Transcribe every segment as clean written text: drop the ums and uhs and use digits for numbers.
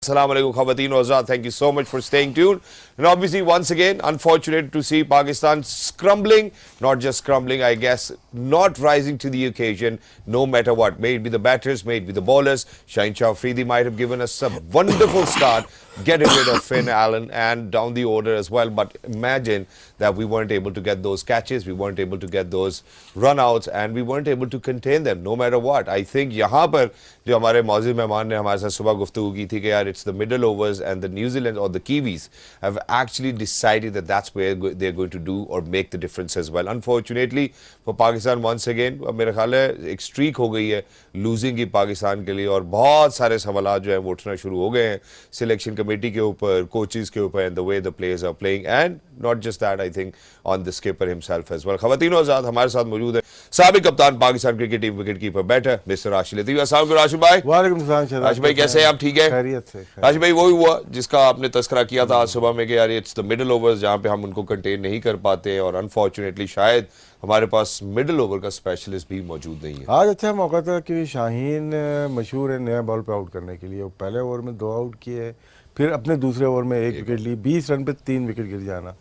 Assalamu alaikum, Khawateen Azad. Thank you so much for staying tuned. And obviously, once again, unfortunate to see Pakistan crumbling, not just crumbling, I guess, not rising to the occasion, no matter what. May it be the batters, may it be the bowlers. Shaheen Shah Afridi might have given us a wonderful start, getting rid of Finn Allen and down the order as well. But imagine that we weren't able to get those catches, we weren't able to get those run-outs, and we weren't able to contain them, no matter what. I think यहाँ पर जो हमारे मौजूद मेहमान ने हमारे साथ सुबह गुफ्तगू की थी कि यार it's the middle overs and the New Zealand or the Kiwis have actually decided that that's where they're going to do or make the difference as well. Unfortunately for Pakistan once again, मेरा ख्याल है एक streak हो गई है losing की पाकिस्तान के लिए और बहुत सारे सवालात जो है वो उठना शुरू हो गए हैं सिलेक्शन कमेटी के ऊपर, कोचेस के ऊपर, and the way the players are playing, and not just that, I think on the skipper himself as well. खवातीन आजाद हमारे साथ मौजूद है साबिक कप्तान Pakistan cricket team wicket keeper batter mister Rashid Latif. अस्सलाम वालेकुम राशिद भाई। वालेकुम सलाम। राशिद भाई कैसे हैं आप? ठीक है, खैरियत से। राशिद भाई वही हुआ जिसका आपने तस्करा किया था आज सुबह में कि यार इट्स द मिडिल ओवर्स जहां पे हम उनको कंटेन नहीं कर पाते और अनफॉर्चुनेटली शायद हमारे पास मिडिल ओवर का स्पेशलिस्ट भी मौजूद नहीं है। आज अच्छा मौका था कि शाहीन मशहूर है नया बॉल पे आउट करने के लिए। पहले ओवर में 2 आउट किए, फिर अपने दूसरे ओवर में 1 विकेट ली, 20 रन पे 3 विकेट गिर जाना।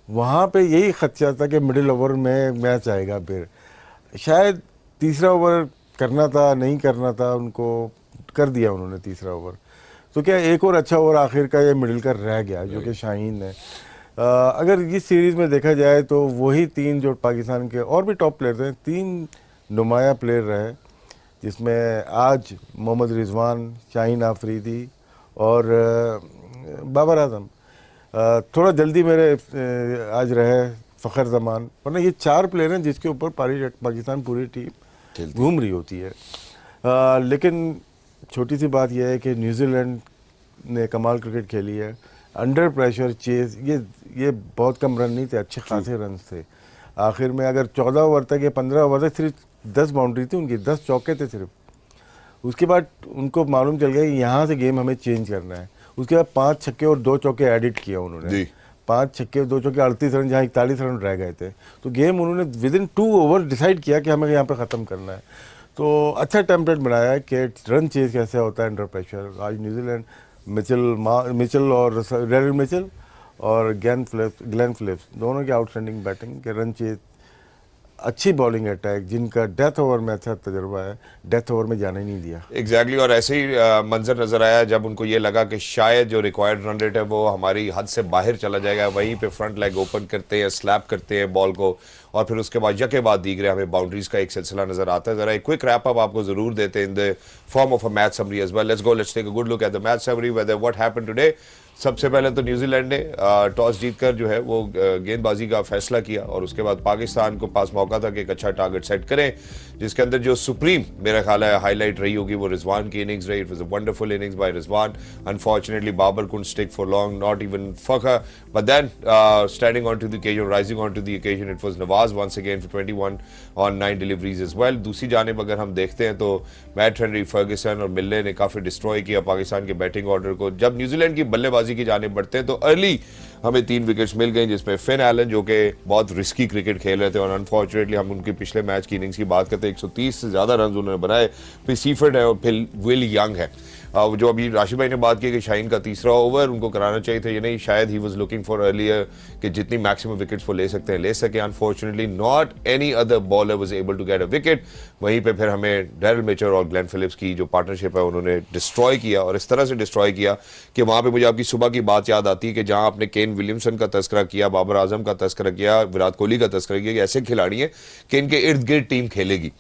वहाँ पे यही खदशा था कि मिडिल ओवर में मैच आएगा। फिर शायद तीसरा ओवर करना था, नहीं करना था, उनको कर दिया उन्होंने तीसरा ओवर। तो क्या एक और अच्छा ओवर आखिर का ये मिडिल का रह गया जो कि शाहीन ने। अगर इस सीरीज़ में देखा जाए तो वही 3 जो पाकिस्तान के और भी टॉप प्लेयर हैं, 3 नुमाया प्लेयर रहे, जिसमें आज मोहम्मद रिजवान, शाहीन आफरीदी और बाबर आजम। थोड़ा जल्दी मेरे आज रहे फ़खर जमान, वरना ये 4 प्लेयर हैं जिसके ऊपर पाकिस्तान पूरी टीम घूम रही होती है। लेकिन छोटी सी बात यह है कि न्यूजीलैंड ने कमाल क्रिकेट खेली है। अंडर प्रेशर चेज, ये बहुत कम रन नहीं थे, अच्छे खासे रन थे। आखिर में अगर 14 ओवर तक या 15 ओवर तक सिर्फ 10 बाउंड्री थी उनकी, 10 चौके थे सिर्फ। उसके बाद उनको मालूम चल गया कि यहाँ से गेम हमें चेंज करना है। उसके बाद 5 छक्के और 2 चौके एडिट किया उन्होंने। 5 छक्के 2 चौके 38 रन, जहाँ 41 रन रह गए थे। तो गेम उन्होंने विद इन 2 ओवर डिसाइड किया कि हमें यहाँ पे ख़त्म करना है। तो अच्छा टेम्पलेट बनाया है कि रन चेज कैसे होता है अंडर प्रेशर। आज न्यूजीलैंड मिचेल और डेरिल मिचेल और ग्लेन फिलिप्स दोनों की आउटस्टैंडिंग बैटिंग के रन चेज, अच्छी बॉलिंग अटैक, जिनका डेथ ओवर में अच्छा तजुर्बा है, डेथ ओवर में जाने नहीं दिया। एग्जैक्टली और ऐसे ही मंजर नजर आया जब उनको ये लगा कि शायद जो रिक्वायर्ड रन रेट है वो हमारी हद से बाहर चला जाएगा। वहीं पे फ्रंट लेग ओपन करते हैं, स्लैप करते हैं बॉल को और फिर उसके बाद यके बाद दीगरे हमें बाउंड्रीज का एक सिलसिला नजर आता है। जरा एक क्विक रैप अप आपको जरूर देते हैं in the form of a match summary as well. Let's take a good look at the match summary whether what happened today. सबसे पहले तो न्यूजीलैंड ने टॉस जीतकर जो है वो गेंदबाजी का फैसला किया और उसके बाद पाकिस्तान को पास मौका था कि एक अच्छा टारगेट सेट करें, जिसके अंदर जो सुप्रीम मेरा ख्याल है हाईलाइट रही होगी वो रिजवान की इनिंग्स रही। It was a wonderful innings by Rizwan. Unfortunately Babar couldn't stick for long, not even Fakhar, but then standing on to the occasion, rising on to the occasion, it was Nawaz once again for 21 on 9 deliveries as well. दूसरी जानिब अगर हम देखते हैं तो Matt Henry, Fergusson और मिल्ले ने काफी डिस्ट्रॉय किया पाकिस्तान के बैटिंग ऑर्डर को। जब न्यूजीलैंड की बल्लेबाजी की जानिब बढ़ते हैं तो अर्ली हमें 3 विकेट्स मिल गई, जिसमें फिन एलन जो कि बहुत रिस्की क्रिकेट खेल रहे थे और अनफॉर्चुनेटली हम उनके पिछले मैच की इनिंग्स की बात करते हैं 130 से ज़्यादा रन उन्होंने बनाए। फिर सीफर्ड है और फिर विल यंग है। जो अभी राशिद भाई ने बात की कि शाहीन का तीसरा ओवर उनको कराना चाहिए था, ये नहीं, शायद he was looking for earlier कि जितनी मैक्सिमम विकेट्स वो ले सकते हैं ले सके। Unfortunately not any other bowler was able to get a wicket. वहीं पे फिर हमें डेरिल मिचेल और ग्लेन फिलिप्स की जो पार्टनरशिप है उन्होंने डिस्ट्रॉय किया और इस तरह से डिस्ट्रॉय किया कि वहाँ पे मुझे आपकी सुबह की बात याद आती है कि जहाँ आपने केन विलियमसन का तस्करा किया, बाबर आजम का तस्करा किया, विराट कोहली का तस्करा किया कि ऐसे खिलाड़ी हैं कि इनके इर्द गिर्द टीम खेलेगी।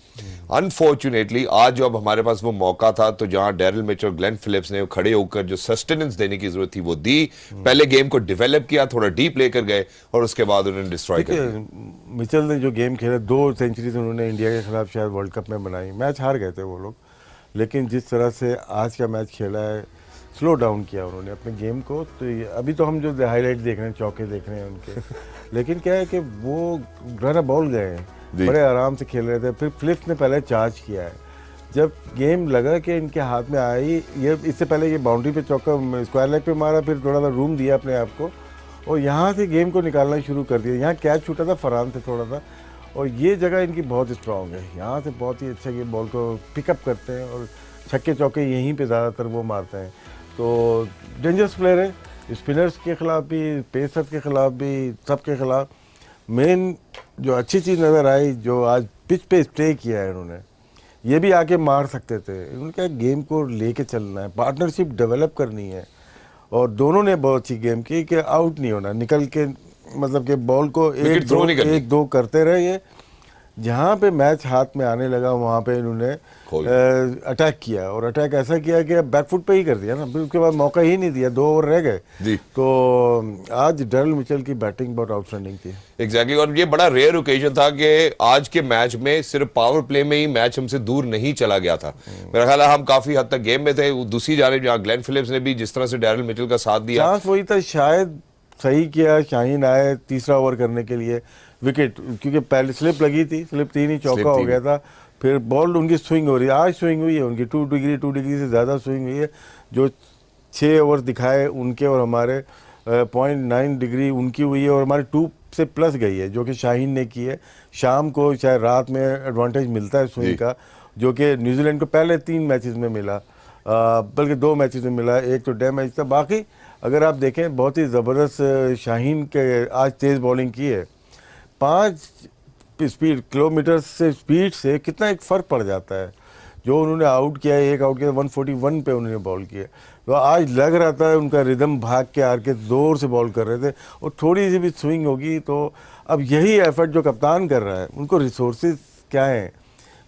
अनफॉर्चुनेटली आज जो अब हमारे पास वो मौका था तो जहां डेरिल मिचेल और ग्लेन फिलिप्स ने खड़े होकर जो सस्टेनेंस देने की जरूरत थी वो दी। पहले गेम को डेवलप किया, थोड़ा डीप लेकर गए और उसके बाद उन्होंने डिस्ट्रॉय कर दिया। मिचेल ने जो गेम खेला, 2 सेंचुरीज उन्होंने इंडिया के खिलाफ शायद वर्ल्ड कप में बनाई। मैच हार गए थे वो लोग, लेकिन जिस तरह से आज का मैच खेला है, स्लो डाउन किया उन्होंने अपने गेम को। तो अभी तो हम जो हाईलाइट देख रहे हैं, चौके देख रहे हैं उनके, लेकिन क्या है कि वो रन बॉल गए हैं, बड़े आराम से खेल रहे थे। फिर फिलिप्स ने पहले चार्ज किया है, जब गेम लगा कि इनके हाथ में आई, ये इससे पहले ये बाउंड्री पे चौका स्क्वायर लेग पे मारा, फिर थोड़ा सा रूम दिया अपने आप को और यहाँ से गेम को निकालना शुरू कर दिया। यहाँ कैच छूटा था फरहान से थोड़ा सा और ये जगह इनकी बहुत स्ट्रॉन्ग है। यहाँ से बहुत ही अच्छा ये बॉल को पिकअप करते हैं और छक्के चौके यहीं पे ज़्यादातर वो मारते हैं। तो डेंजरस प्लेयर है, स्पिनर्स के खिलाफ भी, पेसर्स के खिलाफ भी, सबके खिलाफ। मेन जो अच्छी चीज़ नज़र आई, जो आज पिच पे स्टे किया है इन्होंने, ये भी आके मार सकते थे। उनका गेम को लेके चलना है, पार्टनरशिप डेवलप करनी है, और दोनों ने बहुत अच्छी गेम की कि आउट नहीं होना, निकल के मतलब कि बॉल को एक दो करते रहे। ये जहाँ पे मैच हाथ में आने लगा वहाँ पे इन्होंने अटैक किया, और अटैक ऐसा किया कि बैकफुट पे ही कर दिया ना, फिर उसके बाद मौका ही नहीं दिया, 2 ओवर रह गए। तो आज डेरिल मिचेल की बैटिंग बहुत आउटस्टैंडिंग थी। एग्जैक्टली और ये बड़ा रेयर ओकेजन था कि आज के मैच में सिर्फ पावर प्ले में ही मैच हमसे दूर नहीं चला गया था। मेरा ख्याल है हम काफी हद तक गेम में थे। दूसरी जानिब जहाँ ग्लेन फिलिप्स ने भी जिस तरह से डेरिल मिचेल का साथ दिया, चांस वही था, शायद सही किया, शाहीन आए तीसरा ओवर करने के लिए, विकेट, क्योंकि पहले स्लिप लगी थी, स्लिप 3 ही चौका हो गया था, फिर बॉल उनकी स्विंग हो रही है, आज स्विंग हुई है उनकी 2 डिग्री से ज़्यादा स्विंग हुई है। जो 6 ओवर दिखाए उनके और हमारे 0.9 डिग्री उनकी हुई है, और हमारे 2 से प्लस गई है, जो कि शाहीन ने की है। शाम को चाहे रात में एडवांटेज मिलता है स्विंग का, जो कि न्यूजीलैंड को पहले 3 मैचेस में मिला, बल्कि 2 मैचेस में मिला, एक तो डे मैच था। बाकी अगर आप देखें बहुत ही ज़बरदस्त शाहीन के आज तेज़ बॉलिंग की है, 5 स्पीड किलोमीटर से स्पीड से कितना एक फ़र्क पड़ जाता है। जो उन्होंने आउट किया, एक आउट किया 141 पे उन्होंने बॉल किया, तो आज लग रहा था उनका रिदम भाग के आर के ज़ोर से बॉल कर रहे थे, और थोड़ी सी भी स्विंग होगी तो अब यही एफर्ट जो कप्तान कर रहा है, उनको रिसोर्सेज क्या हैं,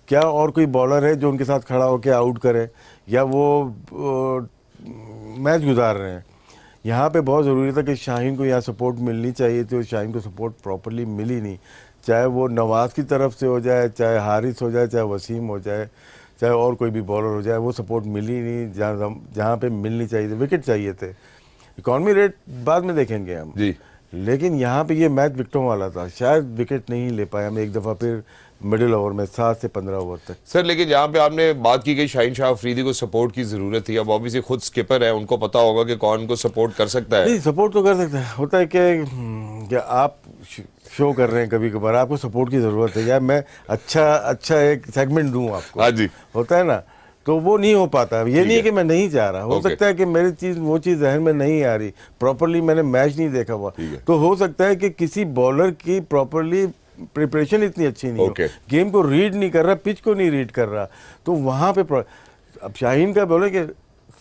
क्या और कोई बॉलर है जो उनके साथ खड़ा होकर आउट करे, या वो मैच गुजार रहे हैं। यहाँ पे बहुत ज़रूरी था कि शाहीन को यहाँ सपोर्ट मिलनी चाहिए थी, और शाहीन को सपोर्ट प्रॉपर्ली मिली नहीं, चाहे वो नवाज़ की तरफ से हो जाए, चाहे हारिस हो जाए, चाहे वसीम हो जाए, चाहे और कोई भी बॉलर हो जाए, वो सपोर्ट मिली नहीं जहाँ पे मिलनी चाहिए थी। विकेट चाहिए थे, इकॉनमी रेट बाद में देखेंगे हम जी, लेकिन यहाँ पे ये मैच विकेटों वाला था, शायद विकेट नहीं ले पाए हम एक दफ़ा फिर मिडिल ओवर में 7 से 15 ओवर तक। सर लेकिन यहाँ पे आपने बात की कि शाहीन शाह अफरीदी को सपोर्ट की जरूरत थी, अब ऑब्वियसली खुद स्किपर है, उनको पता होगा कि कौन को सपोर्ट कर सकता है। नहीं, सपोर्ट तो कर सकता है, होता है कि आप शो कर रहे हैं, कभी कभार आपको सपोर्ट की ज़रूरत है, यार मैं अच्छा एक सेगमेंट दूं आपको, हाँ जी, होता है ना, तो वो नहीं हो पाता। ये नहीं है कि मैं नहीं चाह रहा, हो सकता है कि मेरी वो चीज़ जहन में नहीं आ रही, प्रॉपरली मैंने मैच नहीं देखा हुआ, तो हो सकता है कि किसी बॉलर की प्रॉपरली प्रिपरेशन इतनी अच्छी नहीं हो, गेम को रीड नहीं कर रहा, पिच को नहीं रीड कर रहा, तो वहाँ पे अब शाहीन का बोले कि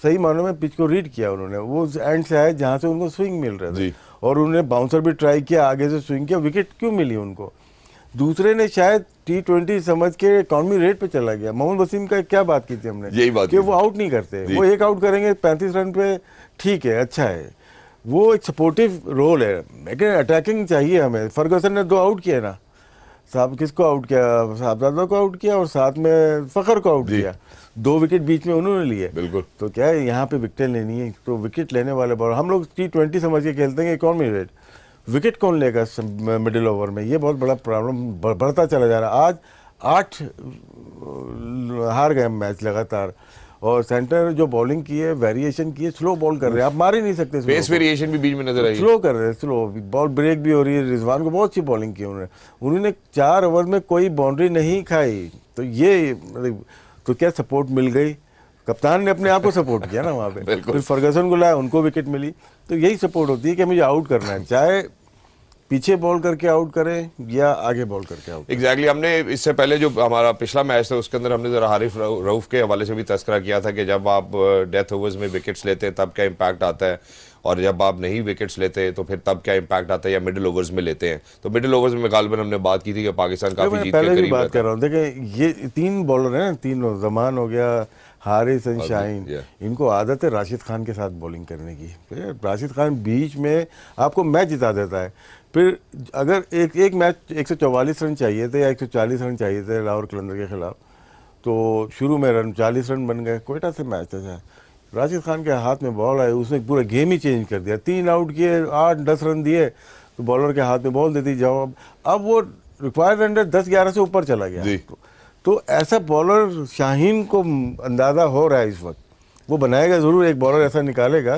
सही मानों में पिच को रीड किया उन्होंने, वो एंड से आए जहाँ से उनको स्विंग मिल रहा था, और उन्होंने बाउंसर भी ट्राई किया, आगे से स्विंग किया, विकेट क्यों मिली उनको। दूसरे ने शायद T20 समझ के इकॉनमी रेट पे चला गया। मोहम्मद वसीम का क्या बात की थी हमने, यही बात कि वो आउट नहीं करते, वो एक आउट करेंगे 35 रन पे, ठीक है, अच्छा है, वो एक सपोर्टिव रोल है, लेकिन अटैकिंग चाहिए हमें। फर्गसन ने 2 आउट किए ना, साहब किसको आउट किया, साहबजादा को आउट किया, और साथ में फ़खर को आउट किया, 2 विकेट बीच में उन्होंने लिए। बिल्कुल, तो क्या है यहाँ पे विकेट लेनी है, तो विकेट लेने वाले बॉलर हम लोग T20 समझ के खेलते हैं, इकॉनमी रेट, विकेट कौन लेगा मिडिल ओवर में, ये बहुत बड़ा प्रॉब्लम बढ़ता चला जा रहा है। आज 8 हार गए मैच लगातार, और सेंटर जो बॉलिंग की है, वेरिएशन की है, स्लो बॉल कर रहे हैं, आप मार ही नहीं सकते, पेस वेरिएशन भी बीच में नजर आई, स्लो कर रहे हैं, स्लो बॉल ब्रेक भी हो रही है। रिजवान को बहुत अच्छी बॉलिंग की उन्होंने 4 ओवर में कोई बाउंड्री नहीं खाई, तो ये तो क्या सपोर्ट मिल गई, कप्तान ने अपने आप को सपोर्ट किया ना वहाँ पे, फिर फर्गसन को लाया, उनको विकेट मिली, तो यही सपोर्ट होती है कि मुझे आउट करना है, चाहे पीछे बॉल करके आउट करें या आगे बॉल करके आउट। एग्जैक्टली हमने इससे पहले जो हमारा पिछला मैच था उसके अंदर हमने जरा हारिफ रऊफ के हवाले से भी तस्करा किया था कि जब आप डेथ ओवर्स में विकेट्स लेते हैं तब क्या इम्पैक्ट आता है, और जब आप नहीं विकेट्स लेते तो फिर तब क्या इम्पैक्ट आता है, या मिडिल ओवर्स में लेते हैं। तो मिडिल ओवर्स में गालिबन हमने बात की थी कि पाकिस्तान काफी जीत के करीब बात कर रहा हूँ। देखिए ये 3 बॉलर हैं, 3 जमान हो गया, हारिस एंड शाहीन, इनको आदत है राशिद खान के साथ बॉलिंग करने की। राशिद खान बीच में आपको मैच जिता देता है, फिर अगर एक मैच 144 रन चाहिए थे या 140 रन चाहिए थे लाहौर कलंदर के खिलाफ, तो शुरू में 40 रन बन गए, कोयटा से मैच था, राशिद खान के हाथ में बॉल आई, उसने पूरा गेम ही चेंज कर दिया, 3 आउट किए, 8-10 रन दिए, तो बॉलर के हाथ में बॉल देती जवाब, अब वो रिक्वायर्ड रन 10-11 से ऊपर चला गया। तो ऐसा बॉलर शाहीन को अंदाज़ा हो रहा है इस वक्त, वो बनाएगा ज़रूर, एक बॉलर ऐसा निकालेगा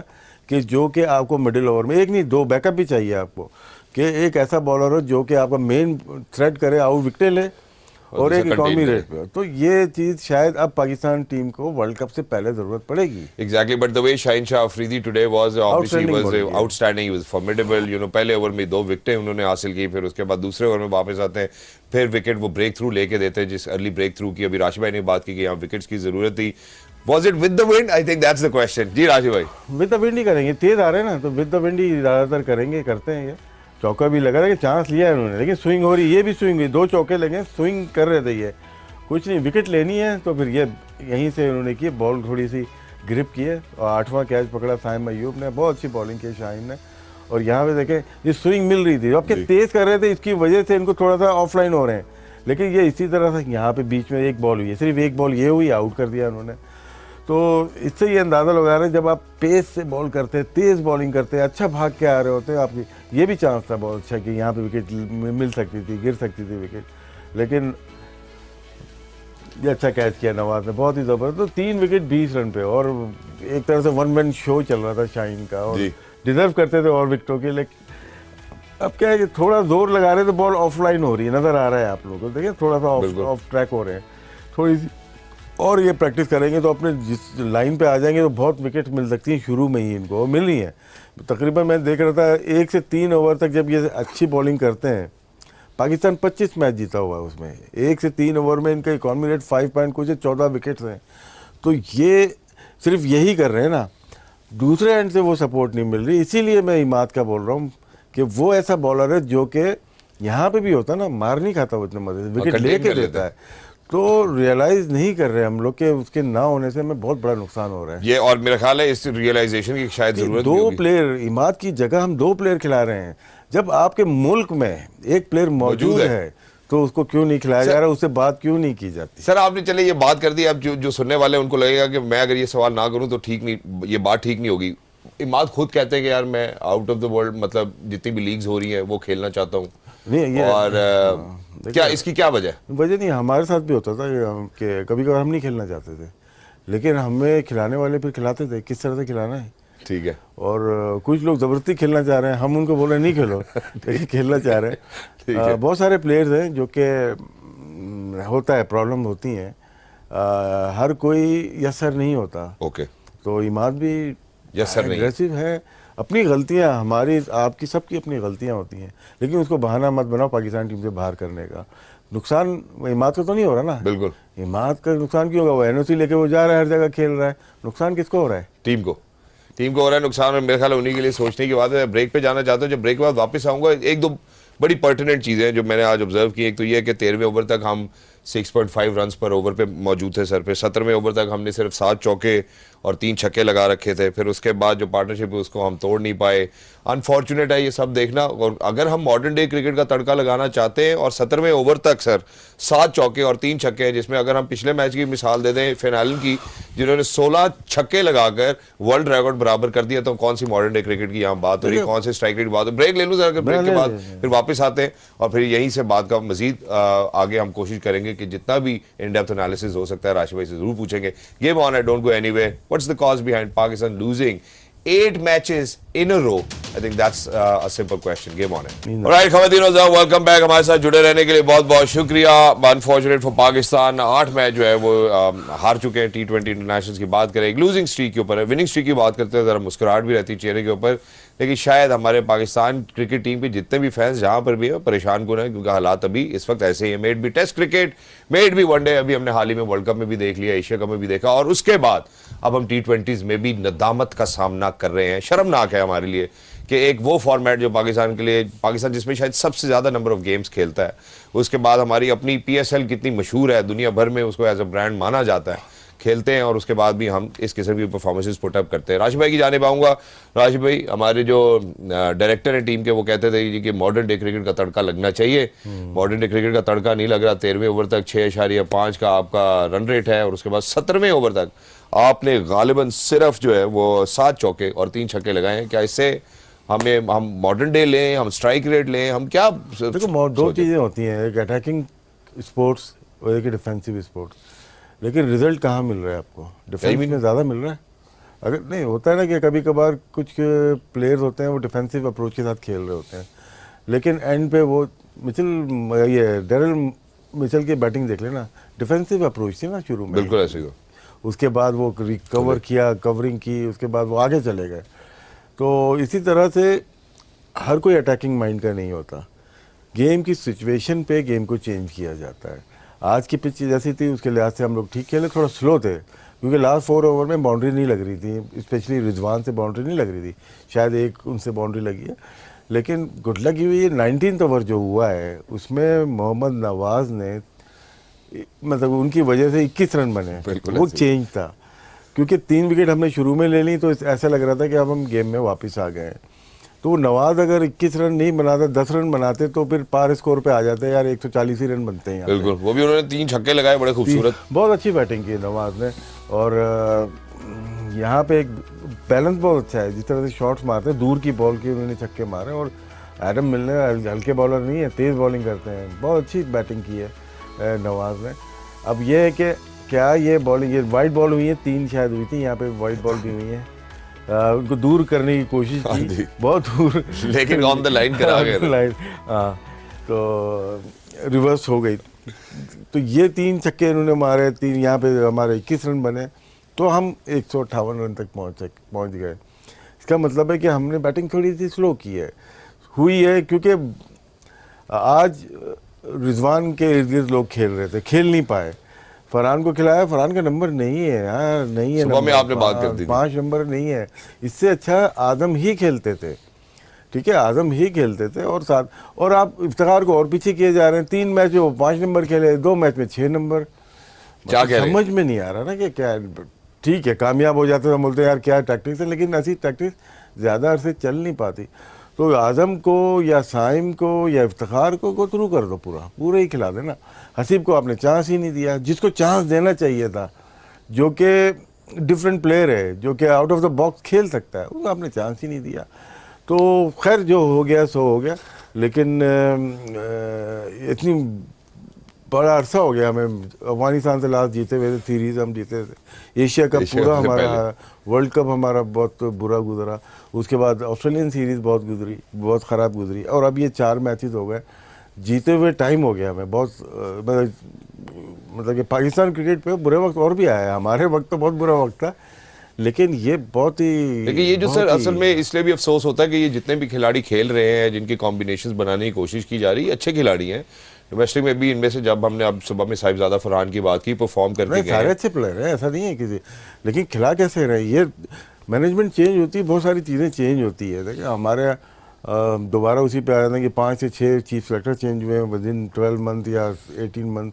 कि जो कि आपको मिडिल ओवर में 1 नहीं 2 बैकअप भी चाहिए आपको, कि एक ऐसा बॉलर हो जो कि आपका मेन थ्रेट करे, आउट विकेट ले, और एक दूसरा इकॉनमी contain रेट पे। तो ये चीज़ शायद अब पाकिस्तान टीम को वर्ल्ड कप से पहले ज़रूरत पड़ेगी। Exactly, but the way Shaheen Shah Afridi today was obviously Outstanding was bowling, yeah. outstanding. He was formidable. You know, पहले ओवर में 2 विकेटें उन्होंने हासिल की, फिर उसके बाद दूसरे ओवर में वापस आते हैं, फिर विकेट वो ब्रेक थ्रू लेके देते हैं, जिस अर्ली ब्रेक थ्रू की अभी राशिद भाई ने बात की कि यहाँ विकेट्स की जरूरत थी। Was it with the wind? I think that's the question. जी राशिद भाई। विद द विंड ही करेंगे, तेज आ रहे हैं ना, तो विद द विंड ही ज़्यादातर करेंगे, करते हैं ये। चौका भी लगा रहा है कि चांस लिया है उन्होंने, लेकिन स्विंग हो रही, ये भी स्विंग हुई, 2 चौके लगे, स्विंग कर रहे थे ये, कुछ नहीं, विकेट लेनी है तो फिर ये यहीं से उन्होंने की, बॉल थोड़ी सी ग्रिप की है और 8वां कैच पकड़ा साइम अयूब ने, बहुत अच्छी बॉलिंग की शाहीन ने। और यहाँ पे देखें ये स्विंग मिल रही थी, अब क्या तेज़ कर रहे थे, इसकी वजह से इनको थोड़ा सा ऑफलाइन हो रहे हैं, लेकिन ये इसी तरह से यहाँ पे बीच में एक बॉल हुई है, सिर्फ एक बॉल ये हुई, आउट कर दिया उन्होंने। तो इससे ये अंदाज़ा लगा रहे हैं जब आप पेस से बॉल करते हैं, तेज़ बॉलिंग करते हैं, अच्छा भाग के आ रहे होते हैं, आपकी ये भी चांस था बहुत अच्छा कि यहाँ पे विकेट मिल सकती थी, गिर सकती थी विकेट, लेकिन ये अच्छा कैच किया नवाज ने, बहुत ही ज़बरदस्त। तो 3 विकेट 20 रन पे, और एक तरह से वन मैन शो चल रहा था शाहीन का, और डिजर्व करते थे और विकेटों के, लेकिन अब क्या है कि थोड़ा जोर लगा रहे तो बॉल ऑफलाइन हो रही है, नज़र आ रहा है आप लोगों को, देखिए थोड़ा सा ऑफ ट्रैक हो रहे हैं, थोड़ी सी और ये प्रैक्टिस करेंगे तो अपने जिस लाइन पे आ जाएंगे तो बहुत विकेट मिल सकती है शुरू में ही इनको, और मिल रही है तकरीबन। मैं देख रहा था 1 से 3 ओवर तक जब ये अच्छी बॉलिंग करते हैं, पाकिस्तान 25 मैच जीता हुआ है उसमें, 1 से 3 ओवर में इनका इकॉनमी रेट 5 पॉइंट कुछ है, 14 विकेट्स हैं। तो ये सिर्फ यही कर रहे हैं ना, दूसरे एंड से वो सपोर्ट नहीं मिल रही, इसीलिए मैं इमाद का बोल रहा हूँ कि वो ऐसा बॉलर है जो कि यहाँ पे भी होता है ना, मार नहीं खाता वो इतने मजे से, विकेट लेके देता है। तो रियलाइज नहीं कर रहे हम लोग के उसके ना होने से हमें बहुत बड़ा नुकसान हो रहा है ये, और मेरा ख्याल है इस रियलाइजेशन की शायद जरूरत 2 प्लेयर इमाद की जगह हम 2 प्लेयर खिला रहे हैं, जब आपके मुल्क में एक प्लेयर मौजूद है तो उसको क्यों नहीं खिलाया जा रहा, उससे बात क्यों नहीं की जाती। सर आपने चले ये बात कर दी, अब जो सुनने वाले हैं उनको लगेगा कि मैं अगर ये सवाल ना करूं तो ठीक नहीं, ये बात ठीक नहीं होगी। इमाद खुद कहते हैं कि यार मैं आउट ऑफ द वर्ल्ड, मतलब जितनी भी लीग्स हो रही हैं वो खेलना चाहता हूँ, और क्या इसकी क्या वजह नहीं, हमारे साथ भी होता था कि कभी कभार हम नहीं खेलना चाहते थे, लेकिन हमें खिलाने वाले फिर खिलाते थे, किस तरह से खिलाना है, ठीक है। और कुछ लोग ज़बरदस्ती खेलना चाह रहे हैं, हम उनको बोल रहे हैं नहीं खेलो, लेकिन खेलना चाह रहे हैं। बहुत सारे प्लेयर्स हैं जो कि होता है, प्रॉब्लम होती हैं, हर कोई यस्सर नहीं होता। ओके, तो इमाद भी यस्सर नहीं, एग्रेसिव है, अपनी गलतियां, हमारी आपकी सबकी अपनी गलतियां होती हैं, लेकिन उसको बहाना मत बनाओ पाकिस्तान टीम से बाहर करने का। नुकसान इमाद का तो नहीं हो रहा ना, बिल्कुल इमाद का नुकसान क्यों होगा, वो एनओसी लेके वो जा रहा है, हर जगह खेल रहा है, नुकसान किसको हो रहा है, टीम को हो रहा है नुकसान, और मेरे ख्याल उन्हीं के लिए सोचने की बात है। ब्रेक पे जाना चाहता हूँ, जब ब्रेक के बाद वापस आऊंगा, 1-2 बड़ी पर्टिनेंट चीज़ें जो मैंने आज ऑब्जर्व की। एक तो ये है कि 13वें ओवर तक हम 6.5 रन पर ओवर पे मौजूद थे सर पे, 17वें ओवर तक हमने सिर्फ 7 चौके और 3 छक्के लगा रखे थे, फिर उसके बाद जो पार्टनरशिप है उसको हम तोड़ नहीं पाए। अनफॉर्चुनेट है ये सब देखना, और अगर हम मॉडर्न डे क्रिकेट का तड़का लगाना चाहते हैं, और 17वें ओवर तक सर 7 चौके और 3 छक्के हैं, जिसमें अगर हम पिछले मैच की मिसाल दे दें फिनालन की, जिन्होंने 16 छक्के लगाकर वर्ल्ड रिकॉर्ड बराबर कर दिया, तो कौन सी मॉडर्न डे क्रिकेट की यहाँ बात हो रही है, कौन से स्ट्राइक रेट की बात हो। ब्रेक ले लूँ सर, अगर ब्रेक के बाद फिर वापस आते हैं और फिर यहीं से बात का मजीद आगे हम कोशिश करेंगे कि जितना भी इन डेप्थ एनालिसिस हो सकता है राशिद भाई से जरूर पूछेंगे। गेम ऑन है, don't go anywhere. What's the cause behind Pakistan losing 8 matches in a row? I think that's a simple question. Game on it. Alright, ख़वातीन और ज़नाब, वेलकम बैक। हमारे साथ जुड़े रहने के लिए बहुत बहुत शुक्रिया। अनफॉर्चुनेट फॉर पाकिस्तान 8 मैच जो है वो हार चुके हैं। T20 इंटरनेशनल की बात करें, एक लूजिंग स्ट्रीक के ऊपर है, विनिंग स्ट्रीक की बात करते हैं ज़रा मुस्कुराहट भी रहती है चेहरे के ऊपर, लेकिन शायद हमारे पाकिस्तान क्रिकेट टीम के जितने भी फैंस जहां पर भी है परेशान कौन है, क्योंकि हालात अभी इस वक्त ऐसे ही है। मेड भी टेस्ट क्रिकेट, मेड भी वनडे, अभी हमने हाल ही में वर्ल्ड कप में भी देख लिया, एशिया कप में भी देखा, और उसके बाद अब हम T20s में भी नदामत का सामना कर रहे हैं। शर्मनाक है हमारे लिए कि एक वो फॉर्मेट जो पाकिस्तान के लिए, पाकिस्तान जिसमें शायद सबसे ज़्यादा नंबर ऑफ गेम्स खेलता है, उसके बाद हमारी अपनी PSL कितनी मशहूर है, दुनिया भर में उसको एज अ ब्रांड माना जाता है, खेलते हैं, और उसके बाद भी हम इस किस्म की परफॉर्मेंसेस पुट अप करते हैं। राशिद भाई की जाने पाऊंगा। राशिद भाई हमारे जो डायरेक्टर हैं टीम के, वो कहते थे कि मॉडर्न डे क्रिकेट का तड़का लगना चाहिए। मॉडर्न डे क्रिकेट का तड़का नहीं लग रहा। 13वें ओवर तक 6.5 का आपका रन रेट है, और उसके बाद 17वें ओवर तक आपने गालिबन सिर्फ जो है वो 7 चौके और 3 छक्के लगाए हैं। क्या इससे हम मॉडर्न डे लें, हम स्ट्राइक रेट लें, हम क्या? देखो 2 चीज़ें होती हैं, एक अटैकिंग स्पोर्ट्स और एक डिफेंसिव स्पोर्ट्स, लेकिन रिजल्ट कहाँ मिल रहा है आपको? डिफेंस में ज़्यादा मिल रहा है। अगर नहीं होता है ना कि कभी कभार कुछ प्लेयर्स होते हैं वो डिफेंसिव अप्रोच के साथ खेल रहे होते हैं, लेकिन एंड पे वो डेरिल मिचेल की बैटिंग देख लेना, डिफेंसिव अप्रोच थी ना शुरू में, बिल्कुल ऐसे ही। उसके बाद वो रिकवर किया, कवरिंग की, उसके बाद वो आगे चले गए। तो इसी तरह से हर कोई अटैकिंग माइंड का नहीं होता, गेम की सिचुएशन पे गेम को चेंज किया जाता है। आज की पिच जैसी थी उसके लिहाज से हम लोग ठीक खेले, थोड़ा स्लो थे क्योंकि लास्ट 4 ओवर में बाउंड्री नहीं लग रही थी, स्पेशली रिजवान से बाउंड्री नहीं लग रही थी, शायद एक उनसे बाउंड्री लगी है। लेकिन गुड लक ये 19th ओवर जो हुआ है उसमें मोहम्मद नवाज ने, मतलब उनकी वजह से 21 रन बने, वो चेंज था क्योंकि 3 विकेट हमने शुरू में ले ली तो ऐसा लग रहा था कि अब हम गेम में वापस आ गए हैं। तो नवाज अगर 21 रन नहीं बनाते, 10 रन बनाते तो फिर पार स्कोर पे आ जाते यार, 140 ही रन बनते हैं। बिल्कुल, वो भी उन्होंने 3 छक्के लगाए, बड़े खूबसूरत, बहुत अच्छी बैटिंग की नवाज ने। और यहाँ पे एक बैलेंस बहुत अच्छा है, जिस तरह से शॉट्स मारते हैं, दूर की बॉल की उन्होंने छक्के मारे। और एडम मिलनर हल्के बॉलर नहीं है, तेज़ बॉलिंग करते हैं, बहुत अच्छी बैटिंग की है नवाज ने। अब ये है कि क्या ये बॉलिंग, ये वाइड बॉल हुई है, 3 शायद हुई थी, यहाँ पे वाइड बॉल भी हुई है, उनको दूर करने की कोशिश की, बहुत दूर, लेकिन ऑन द लाइन करा गए लाइन, हाँ, तो रिवर्स हो गई। तो ये 3 छक्के इन्होंने मारे, 3 यहाँ पे हमारे 21 रन बने, तो हम 158 रन तक पहुँच गए। इसका मतलब है कि हमने बैटिंग थोड़ी सी स्लो की है, हुई है, क्योंकि आज रिजवान के इर्द गिर्द लोग खेल रहे थे, खेल नहीं पाए। फरहान को खिलाया, फरहान का नंबर नहीं है यार, नहीं है, सुबह में आपने बात कर दी, 5 नंबर नहीं है। इससे अच्छा आदम ही खेलते थे, ठीक है, आजम ही खेलते थे। और साथ, और आप इफ्तिखार को और पीछे किए जा रहे हैं, 3 मैच में वो 5 नंबर खेले, 2 मैच में 6 नंबर, क्या कह रहे हैं? समझ में नहीं आ रहा ना कि क्या। ठीक है, कामयाब हो जाते तो बोलते यार क्या टैक्टिक्स है, लेकिन ऐसी टैक्टिक्स ज़्यादा अरसे चल नहीं पाती। तो आजम को या साइम को या इफ्तिखार को गो थ्रू कर दो, पूरा ही खिला देना। हसीब को आपने चांस ही नहीं दिया, जिसको चांस देना चाहिए था, जो कि डिफरेंट प्लेयर है, जो कि आउट ऑफ द बॉक्स खेल सकता है, उसको आपने चांस ही नहीं दिया। तो खैर जो हो गया सो हो गया, लेकिन इतनी बड़ा अरसा हो गया हमें अफगानिस्तान से लास्ट जीते हुए थे, सीरीज़ हम जीते थे, एशिया कप पूरा हमारा, वर्ल्ड कप हमारा बहुत बुरा गुजरा, उसके बाद ऑस्ट्रेलियन सीरीज़ बहुत ख़राब गुजरी, और अब ये 4 मैचेस हो गए, जीते हुए टाइम हो गया हमें बहुत। मतलब कि पाकिस्तान क्रिकेट पे बुरे वक्त और भी आया है, हमारे वक्त तो बहुत बुरा वक्त था, लेकिन ये बहुत ही, लेकिन ये जो सर असल में इसलिए भी अफसोस होता है कि ये जितने भी खिलाड़ी खेल रहे हैं, जिनकी कॉम्बिनेशंस बनाने की कोशिश की जा रही है, अच्छे खिलाड़ी हैं डोमेस्टिक में भी। इनमें से जब हमने अब सुबह में साहिबजादा फरहान की बात की, परफॉर्म करके गए, सारे अच्छे प्लेयर हैं, ऐसा नहीं है किसी, लेकिन खिला कैसे रहे, ये मैनेजमेंट चेंज होती है, बहुत सारी चीज़ें चेंज होती है। देखिए हमारे दोबारा उसी पे आया था कि 5 से 6 चीफ सेलेक्टर चेंज हुए विद इन 12 मंथ या 18 मंथ,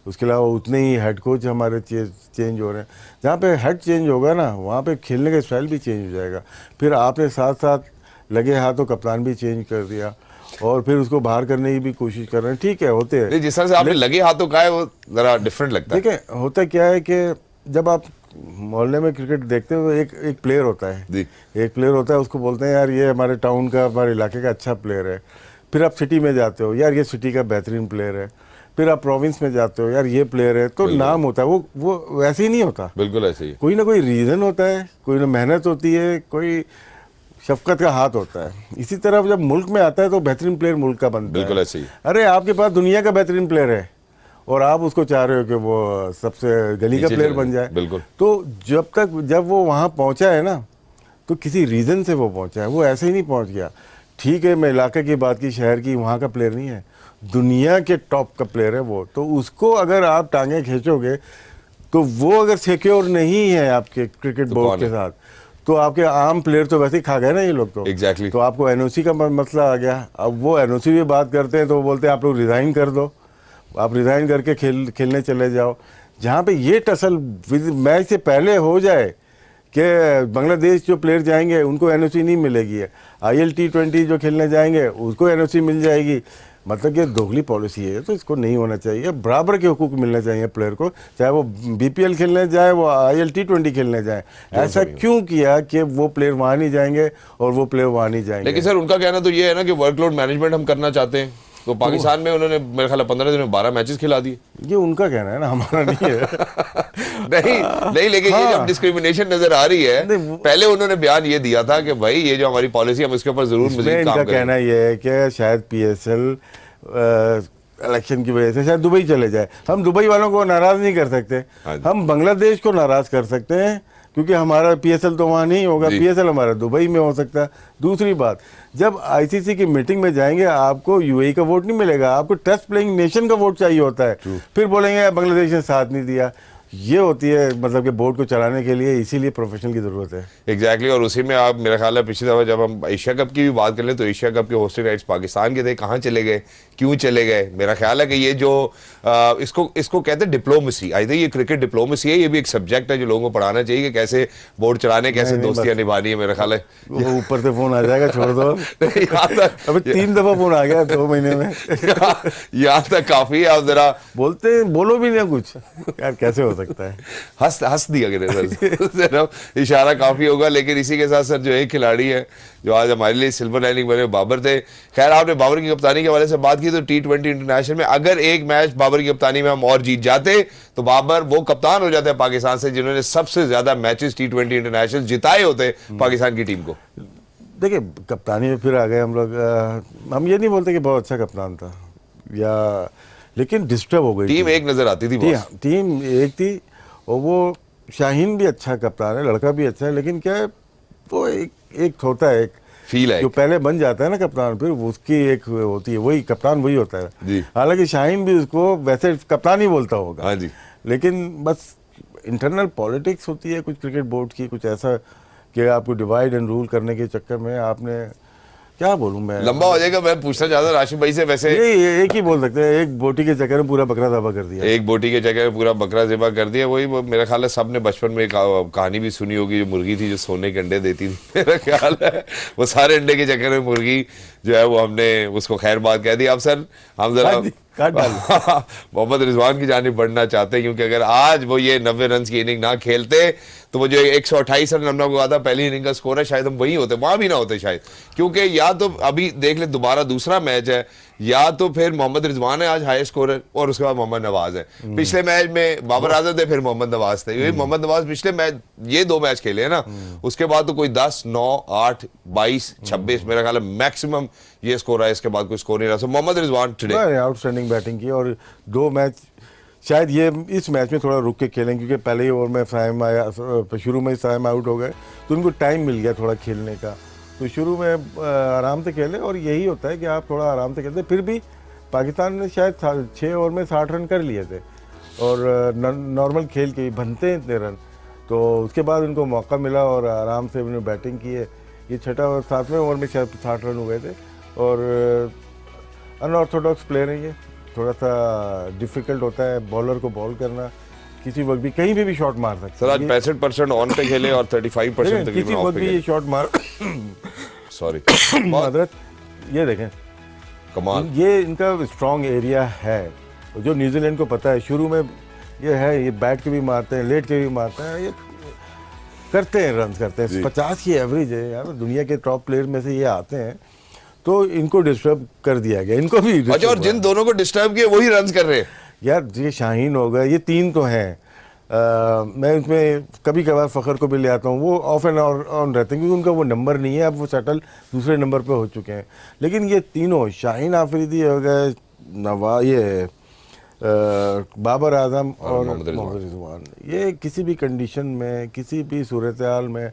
उसके अलावा उतने ही हेड कोच हमारे चेंज हो रहे हैं। जहाँ पे हेड चेंज होगा ना, वहाँ पे खेलने का स्टाइल भी चेंज हो जाएगा। फिर आपने साथ साथ लगे हाथों कप्तान भी चेंज कर दिया, और फिर उसको बाहर करने की भी कोशिश कर रहे हैं, ठीक है, होते हैं। जिस तरह से आपने लगे हाथों का है वो ज़रा डिफरेंट लगता है। देखिए होता क्या है कि जब आप मोहल्ले में क्रिकेट देखते हो, एक प्लेयर होता है, एक प्लेयर होता है, उसको बोलते हैं यार ये हमारे टाउन का, हमारे इलाके का अच्छा प्लेयर है। फिर आप सिटी में जाते हो, यार ये सिटी का बेहतरीन प्लेयर है। फिर आप प्रोविंस में जाते हो, यार ये प्लेयर है, तो नाम होता है। वो वैसे ही नहीं होता, बिल्कुल ऐसे ही, कोई ना कोई रीज़न होता है, कोई ना मेहनत होती है, कोई शफकत का हाथ होता है। इसी तरह जब मुल्क में आता है तो बेहतरीन प्लेयर मुल्क का बनता है। बिल्कुल ऐसे ही। अरे आपके पास दुनिया का बेहतरीन प्लेयर है और आप उसको चाह रहे हो कि वो सबसे गली का प्लेयर बन जाए। बिल्कुल। तो जब वो वहाँ पहुँचा है ना, तो किसी रीज़न से वो पहुँचा है, वो ऐसे ही नहीं पहुँच गया। ठीक है, मैं इलाके की बात की, शहर की, वहाँ का प्लेयर नहीं है, दुनिया के टॉप का प्लेयर है वो। तो उसको अगर आप टांगे खींचोगे, तो वो अगर सिक्योर नहीं है आपके क्रिकेट बोर्ड के साथ, तो आपके आम प्लेयर तो वैसे ही खा गए ना ये लोग। तो एग्जैक्टली तो आपको एनओसी का मसला आ गया। अब वो एनओसी भी बात करते हैं तो वो बोलते हैं आप लोग रिज़ाइन कर दो, आप रिज़ाइन करके खेलने चले जाओ। जहाँ पे ये टसल मैच से पहले हो जाए कि बांग्लादेश जो प्लेयर जाएंगे उनको एनओसी नहीं मिलेगी, IL T20 जो खेलने जाएंगे उसको एनओसी मिल जाएगी, मतलब ये दोगली पॉलिसी है। तो इसको नहीं होना चाहिए, बराबर के हुकूक मिलने चाहिए प्लेयर को, चाहे वो BPL खेलने जाए, वो IL T20 खेलने जाए। ऐसा क्यों किया कि वो प्लेयर वहाँ नहीं जाएंगे और वो प्लेयर वहाँ नहीं जाएंगे? लेकिन सर उनका कहना तो ये है ना कि वर्कलोड मैनेजमेंट हम करना चाहते हैं, तो पाकिस्तान में उन्होंने मेरे ख्याल 15 दिन में 12 मैचेस खिला दिए। ये उनका कहना है ना, हमारा नहीं है। नहीं, लेकिन ये जब डिस्क्रिमिनेशन नजर आ रही है, पहले उन्होंने बयान ये दिया था कि भाई ये जो हमारी पॉलिसी, हम इसके ऊपर जरूर मजीद काम करेंगे। कहना ये है कि शायद PSL इलेक्शन की वजह से शायद दुबई चले जाए। हम दुबई वालों को नाराज़ नहीं कर सकते, हाँ जी। हम बांग्लादेश को नाराज़ कर सकते हैं, क्योंकि हमारा पीएसएल तो वहाँ नहीं होगा, पीएसएल हमारा दुबई में हो सकता है। दूसरी बात, जब आईसीसी की मीटिंग में जाएंगे आपको यूएई का वोट नहीं मिलेगा, आपको टेस्ट प्लेइंग नेशन का वोट चाहिए होता है। फिर बोलेंगे बांग्लादेश ने साथ नहीं दिया। ये होती है मतलब कि बोर्ड को चलाने के लिए, इसीलिए प्रोफेशनल की ज़रूरत है। एग्जैक्टली और उसी में आप, मेरा ख्याल है पिछली दफ़ा जब हम एशिया कप की भी बात कर लें तो एशिया कप के होस्टिंग राइट्स पाकिस्तान के थे, कहाँ चले गए, क्यों चले गए? मेरा ख्याल है कि ये जो इसको कहते हैं डिप्लोमेसी, आई थिंक ये क्रिकेट डिप्लोमेसी है, ये भी एक सब्जेक्ट है जो लोगों को पढ़ाना चाहिए कि कैसे बोर्ड चलाने, कैसे दोस्तियां निभानी है। मेरा ख्याल है वो ऊपर से फोन आ जाएगा, छोड़ दो। अभी 3 दफा फोन आ गया 2 महीने में। यहाँ तक काफी है। आप जरा बोलते बोलो भी नहीं कुछ, यार कैसे हो सकता है? हंस दिया करें सर, इशारा काफी होगा। लेकिन इसी के साथ सर जो एक खिलाड़ी है जो आज हमारे लिए सिल्वर लाइनिंग बने, बाबर थे। खैर आपने बाबर की कप्तानी के हवाले से बात की तो T20 इंटरनेशनल में अगर एक मैच बाबर की कप्तानी में हम और जीत जाते तो बाबर वो कप्तान हो जाते हैं पाकिस्तान से जिन्होंने सबसे ज्यादा मैचेस T20 इंटरनेशनल जिताए होते पाकिस्तान की टीम को। देखिए कप्तानी में फिर आ गए हम लोग। हम ये नहीं बोलते कि बहुत अच्छा कप्तान था या, लेकिन डिस्टर्ब हो गई टीम एक नजर आती थी। टीम एक थी और वो शाहीन भी अच्छा कप्तान है, लड़का भी अच्छा है, लेकिन क्या है वो एक होता है, एक फील है जो पहले बन जाता है ना कप्तान, फिर उसकी एक होती है, वही कप्तान वही होता है। हालांकि शाहीन भी उसको वैसे कप्तान ही बोलता होगा। हाँ जी। लेकिन बस इंटरनल पॉलिटिक्स होती है कुछ क्रिकेट बोर्ड की, कुछ ऐसा कि आपको डिवाइड एंड रूल करने के चक्कर में आपने, क्या बोलूं मैं, लंबा हो जाएगा। मैं पूछना चाहता राशिद भाई से, वैसे ये एक ही बोल सकते हैं, एक बोटी के चक्कर में पूरा बकरा ज़िबा कर दिया। एक बोटी के चक्कर में पूरा बकरा ज़िबा कर दिया। वही मेरा ख्याल है सबने बचपन में कहानी भी सुनी होगी, जो मुर्गी थी जो सोने के अंडे देती थी। मेरा ख्याल है वो सारे अंडे के चक्कर में मुर्गी जो है वो हमने उसको खैर बात कह दी। अब सर हम जरा मोहम्मद रिजवान की जानिब बढ़ना चाहते हैं, क्योंकि अगर आज वो ये 90 रन की इनिंग ना खेलते तो वो जो 128 रन हमने को आता पहली इनिंग का स्कोर है, शायद हम वही होते, वहां भी ना होते शायद। क्योंकि या तो अभी देख ले दोबारा दूसरा मैच है, या तो फिर मोहम्मद रिजवान है आज हाईएस्ट स्कोरर और उसके बाद मोहम्मद नवाज है। पिछले मैच में बाबर आजम थे, फिर मोहम्मद नवाज थे। मोहम्मद नवाज पिछले मैच ये 2 मैच खेले हैं ना, उसके बाद तो कोई 10, 9, 8, 22, 26 मेरा ख्याल है मैक्सिमम ये स्कोर है, इसके बाद कोई स्कोर नहीं रहा। So Mohammad Rizwan today outstanding batting की, और 2 मैच शायद ये इस मैच में थोड़ा रुक के खेलें, क्योंकि पहले ही ओवर में साइम आया, शुरू में साइम आउट हो गए तो उनको टाइम मिल गया थोड़ा खेलने का, तो शुरू में आराम से खेले। और यही होता है कि आप थोड़ा आराम से खेलते। फिर भी पाकिस्तान ने शायद 6 ओवर में 60 रन कर लिए थे, और नॉर्मल खेल के बनते हैं इतने रन, तो उसके बाद उनको मौका मिला और आराम से उन्होंने बैटिंग की है। ये 6 और 7वें ओवर में शायद 60 रन हुए थे, और अनऑर्थोडॉक्स प्लेयर है, ये थोड़ा सा डिफिकल्ट होता है बॉलर को बॉल करना, किसी वक्त भी कहीं भी शॉट मार सकते हैं। सर आज 65% ऑन पे खेले और 35% किसी वक्त भी ये शॉट मार सॉरी मादरत, ये देखें कमाल, ये इनका स्ट्रॉन्ग एरिया है, जो न्यूजीलैंड को पता है। शुरू में ये है, ये बैट के भी मारते हैं, लेट के भी मारते हैं, ये करते हैं, रन करते हैं। 50 की एवरेज है यार, दुनिया के टॉप प्लेयर में से ये आते हैं, तो इनको डिस्टर्ब कर दिया गया, इनको भी। अच्छा, और जिन दोनों को डिस्टर्ब किया वही रन कर रहे हैं यार, ये शाहीन हो गए, ये 3 तो हैं। मैं इसमें कभी कभार फ़खर को भी ले आता हूँ, वो ऑफ एंड ऑन रहते हैं, क्योंकि उनका वो नंबर नहीं है, अब वो सेटल दूसरे नंबर पे हो चुके हैं। लेकिन ये तीनों, शाहीन आफरीदी हो गए, बाबर आजम और मोहम्मद रिजवान, ये किसी भी कंडीशन में, किसी भी सूरत हाल में,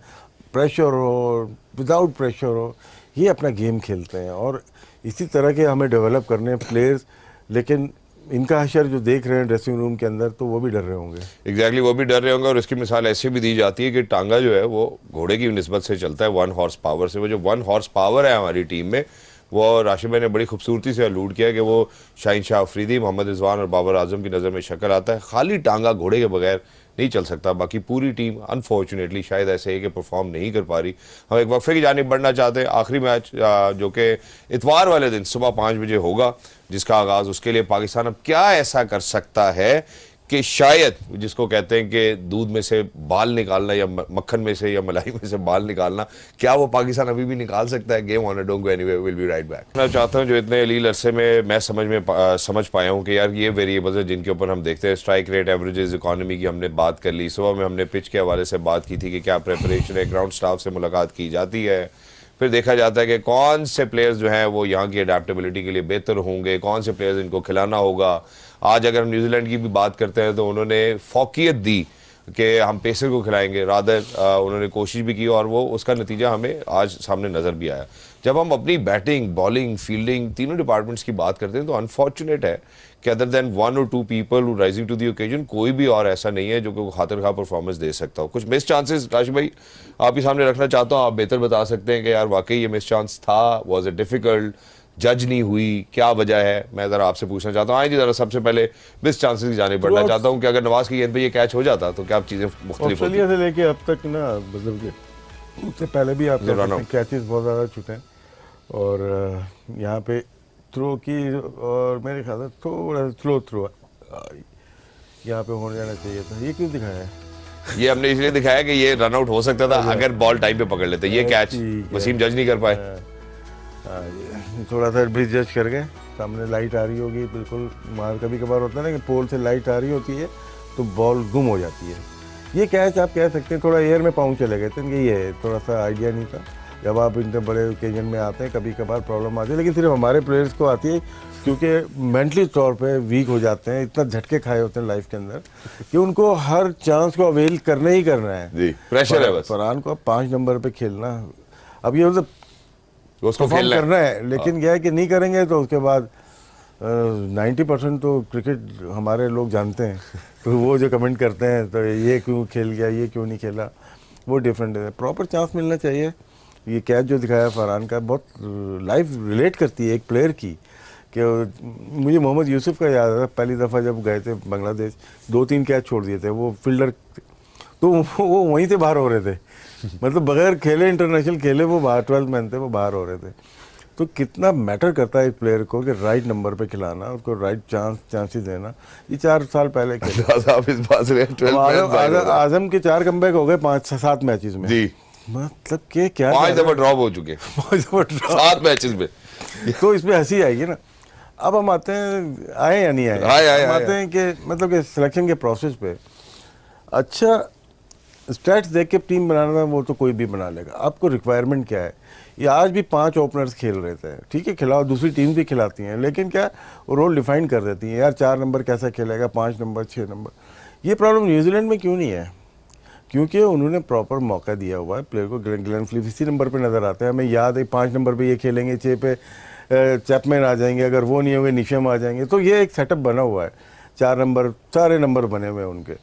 प्रेशर हो विदाउट प्रेशर हो, ये अपना गेम खेलते हैं। और इसी तरह के हमें डेवलप करने हैं प्लेयर्स। लेकिन इनका हशर जो देख रहे हैं ड्रेसिंग रूम के अंदर, तो वो भी डर रहे होंगे। एग्जैक्टली वो भी डर रहे होंगे। और इसकी मिसाल ऐसे भी दी जाती है कि टांगा जो है वो घोड़े की निस्बत से चलता है 1 हॉर्स पावर से। वो जो 1 हॉर्स पावर है हमारी टीम में, वो राशिद भाई ने बड़ी खूबसूरती से अलूड किया कि वो शाहीन शाह अफरीदी, मोहम्मद रिजवान और बाबर आजम की नज़र में शक्ल आता है। खाली टांगा घोड़े के बगैर नहीं चल सकता। बाकी पूरी टीम अनफॉर्चुनेटली शायद ऐसे है कि परफॉर्म नहीं कर पा रही। हम एक वक्फे की जानिब बढ़ना चाहते हैं। आखिरी मैच जो कि इतवार वाले दिन सुबह 5 बजे होगा, जिसका आगाज़, उसके लिए पाकिस्तान अब क्या ऐसा कर सकता है कि शायद, जिसको कहते हैं कि दूध में से बाल निकालना या मक्खन में से या मलाई में से बाल निकालना, क्या वो पाकिस्तान अभी भी निकाल सकता है? Game on a don't go anywhere, will be right back. मैं चाहता हूं जो इतने अलील अरसे में मैं समझ पाया हूं कि यार ये वेरिएबल्स है जिनके ऊपर हम देखते हैं। स्ट्राइक रेट, एवरेजेस, इकॉनमी की हमने बात कर ली। सुबह में हमने पिच के हवाले से बात की थी कि क्या प्रेपरेशन है, ग्राउंड स्टाफ से मुलाकात की जाती है, फिर देखा जाता है कि कौन से प्लेयर्स जो हैं वो यहाँ की अडेप्टेबिलिटी के लिए बेहतर होंगे, कौन से प्लेयर्स इनको खिलाना होगा। आज अगर हम न्यूजीलैंड की भी बात करते हैं तो उन्होंने फोकियत दी कि हम पेसर को खिलाएंगे, रादर उन्होंने कोशिश भी की और वो उसका नतीजा हमें आज सामने नज़र भी आया। जब हम अपनी बैटिंग, बॉलिंग, फील्डिंग तीनों डिपार्टमेंट्स की बात करते हैं तो अनफॉर्चुनेट है कि अदर देन 1 और 2 people who rising to the occasion कोई भी और ऐसा नहीं है जो कि खातिर खा परफॉर्मेंस दे सकता हो। कुछ मिस चांसेस राशिद भाई आपके सामने रखना चाहता हूँ, आप बेहतर बता सकते हैं कि यार वाकई ये मिस चांस था, वाज इट डिफिकल्ट, जज नहीं हुई, क्या वजह है? मैं जरा आपसे पूछना चाहता हूँ। आए जी जरा सबसे पहले मिस चांसेस की जाने बढ़ना चाहता हूँ कि अगर नवाज की गेंद पे ये कैच हो जाता तो क्या चीजें मुख्तलिफ होती? ऑस्ट्रेलिया से लेके अब तक ना, मतलब कि उससे पहले भी आप कैचेस बहुत ज़्यादा छूटे हैं और यहाँ पे थ्रो की, और मेरे ख्याल से थोड़ा स्लो थ्रो यहाँ पे होने जाना चाहिए था। ये क्यों दिखाया है? ये हमने इसलिए दिखाया कि ये रन आउट हो सकता था अगर बॉल टाइम पे पकड़ लेते। ये कैच वसीम जज नहीं कर पाए। थोड़ा सा भी जज कर गए, सामने लाइट आ रही होगी, बिल्कुल मार कभी कभार होता है ना कि पोल से लाइट आ रही होती है तो बॉल गुम हो जाती है। ये कैच आप कह सकते हैं थोड़ा एयर में पाँव चले गए थे, ये थोड़ा सा आइडिया नहीं था। जब आप इतने बड़े ओकेजन में आते हैं कभी कभार प्रॉब्लम आती है, लेकिन सिर्फ हमारे प्लेयर्स को आती है क्योंकि मेंटली तौर पे वीक हो जाते हैं, इतना झटके खाए होते हैं लाइफ के अंदर कि उनको हर चांस को अवेल करना ही करना है जी, प्रेशर है बस। फरहान को अब 5 नंबर पे खेलना, अब ये मतलब उसको करना है, लेकिन क्या है कि नहीं करेंगे तो उसके बाद 90% तो क्रिकेट हमारे लोग जानते हैं तो वो जो कमेंट करते हैं तो ये क्यों खेल गया, ये क्यों नहीं खेला, वो डिफरेंट है। प्रॉपर चांस मिलना चाहिए। ये कैच जो दिखाया फरहान का बहुत लाइफ रिलेट करती है एक प्लेयर की, कि मुझे मोहम्मद यूसुफ का याद है, पहली दफ़ा जब गए थे बांग्लादेश 2-3 कैच छोड़ दिए थे, वो फील्डर तो वो वहीं से बाहर हो रहे थे मतलब बगैर खेले, इंटरनेशनल खेले वो बाहर, 12th मैन थे, वो बाहर हो रहे थे। तो कितना मैटर करता है एक प्लेयर को कि राइट नंबर पे खिलाना, उसको राइट चांसेस देना। ये 4 साल पहले आजम के 4 कमबैक हो गए 5-7 मैचेस में जी, मतलब के क्या 5 दफा ड्रॉप हो चुके 7 मैचेस में तो इसमें हंसी आएगी ना। अब हम आते हैं, आए या नहीं आए, हम आते हैं कि मतलब कि सिलेक्शन के प्रोसेस पे अच्छा स्टैट्स देख के टीम बनाना वो तो कोई भी बना लेगा। आपको रिक्वायरमेंट क्या है? ये आज भी 5 ओपनर्स खेल रहे थे, ठीक है, खिलाओ, दूसरी टीम भी खिलाती हैं, लेकिन क्या वो रोल डिफाइन कर देती हैं, यार 4 नंबर कैसा खेलेगा, 5 नंबर, 6 नंबर। ये प्रॉब्लम न्यूजीलैंड में क्यों नहीं है? क्योंकि उन्होंने प्रॉपर मौका दिया हुआ है प्लेयर को। ग्लेन फिलिप्स इसी नंबर पे नज़र आते हैं, हमें याद है 5 नंबर पे ये खेलेंगे, 6 पे चैपमैन आ जाएंगे, अगर वो नहीं होंगे निशम आ जाएंगे। तो ये एक सेटअप बना हुआ है, 4 नंबर, सारे नंबर बने हुए हैं उनके।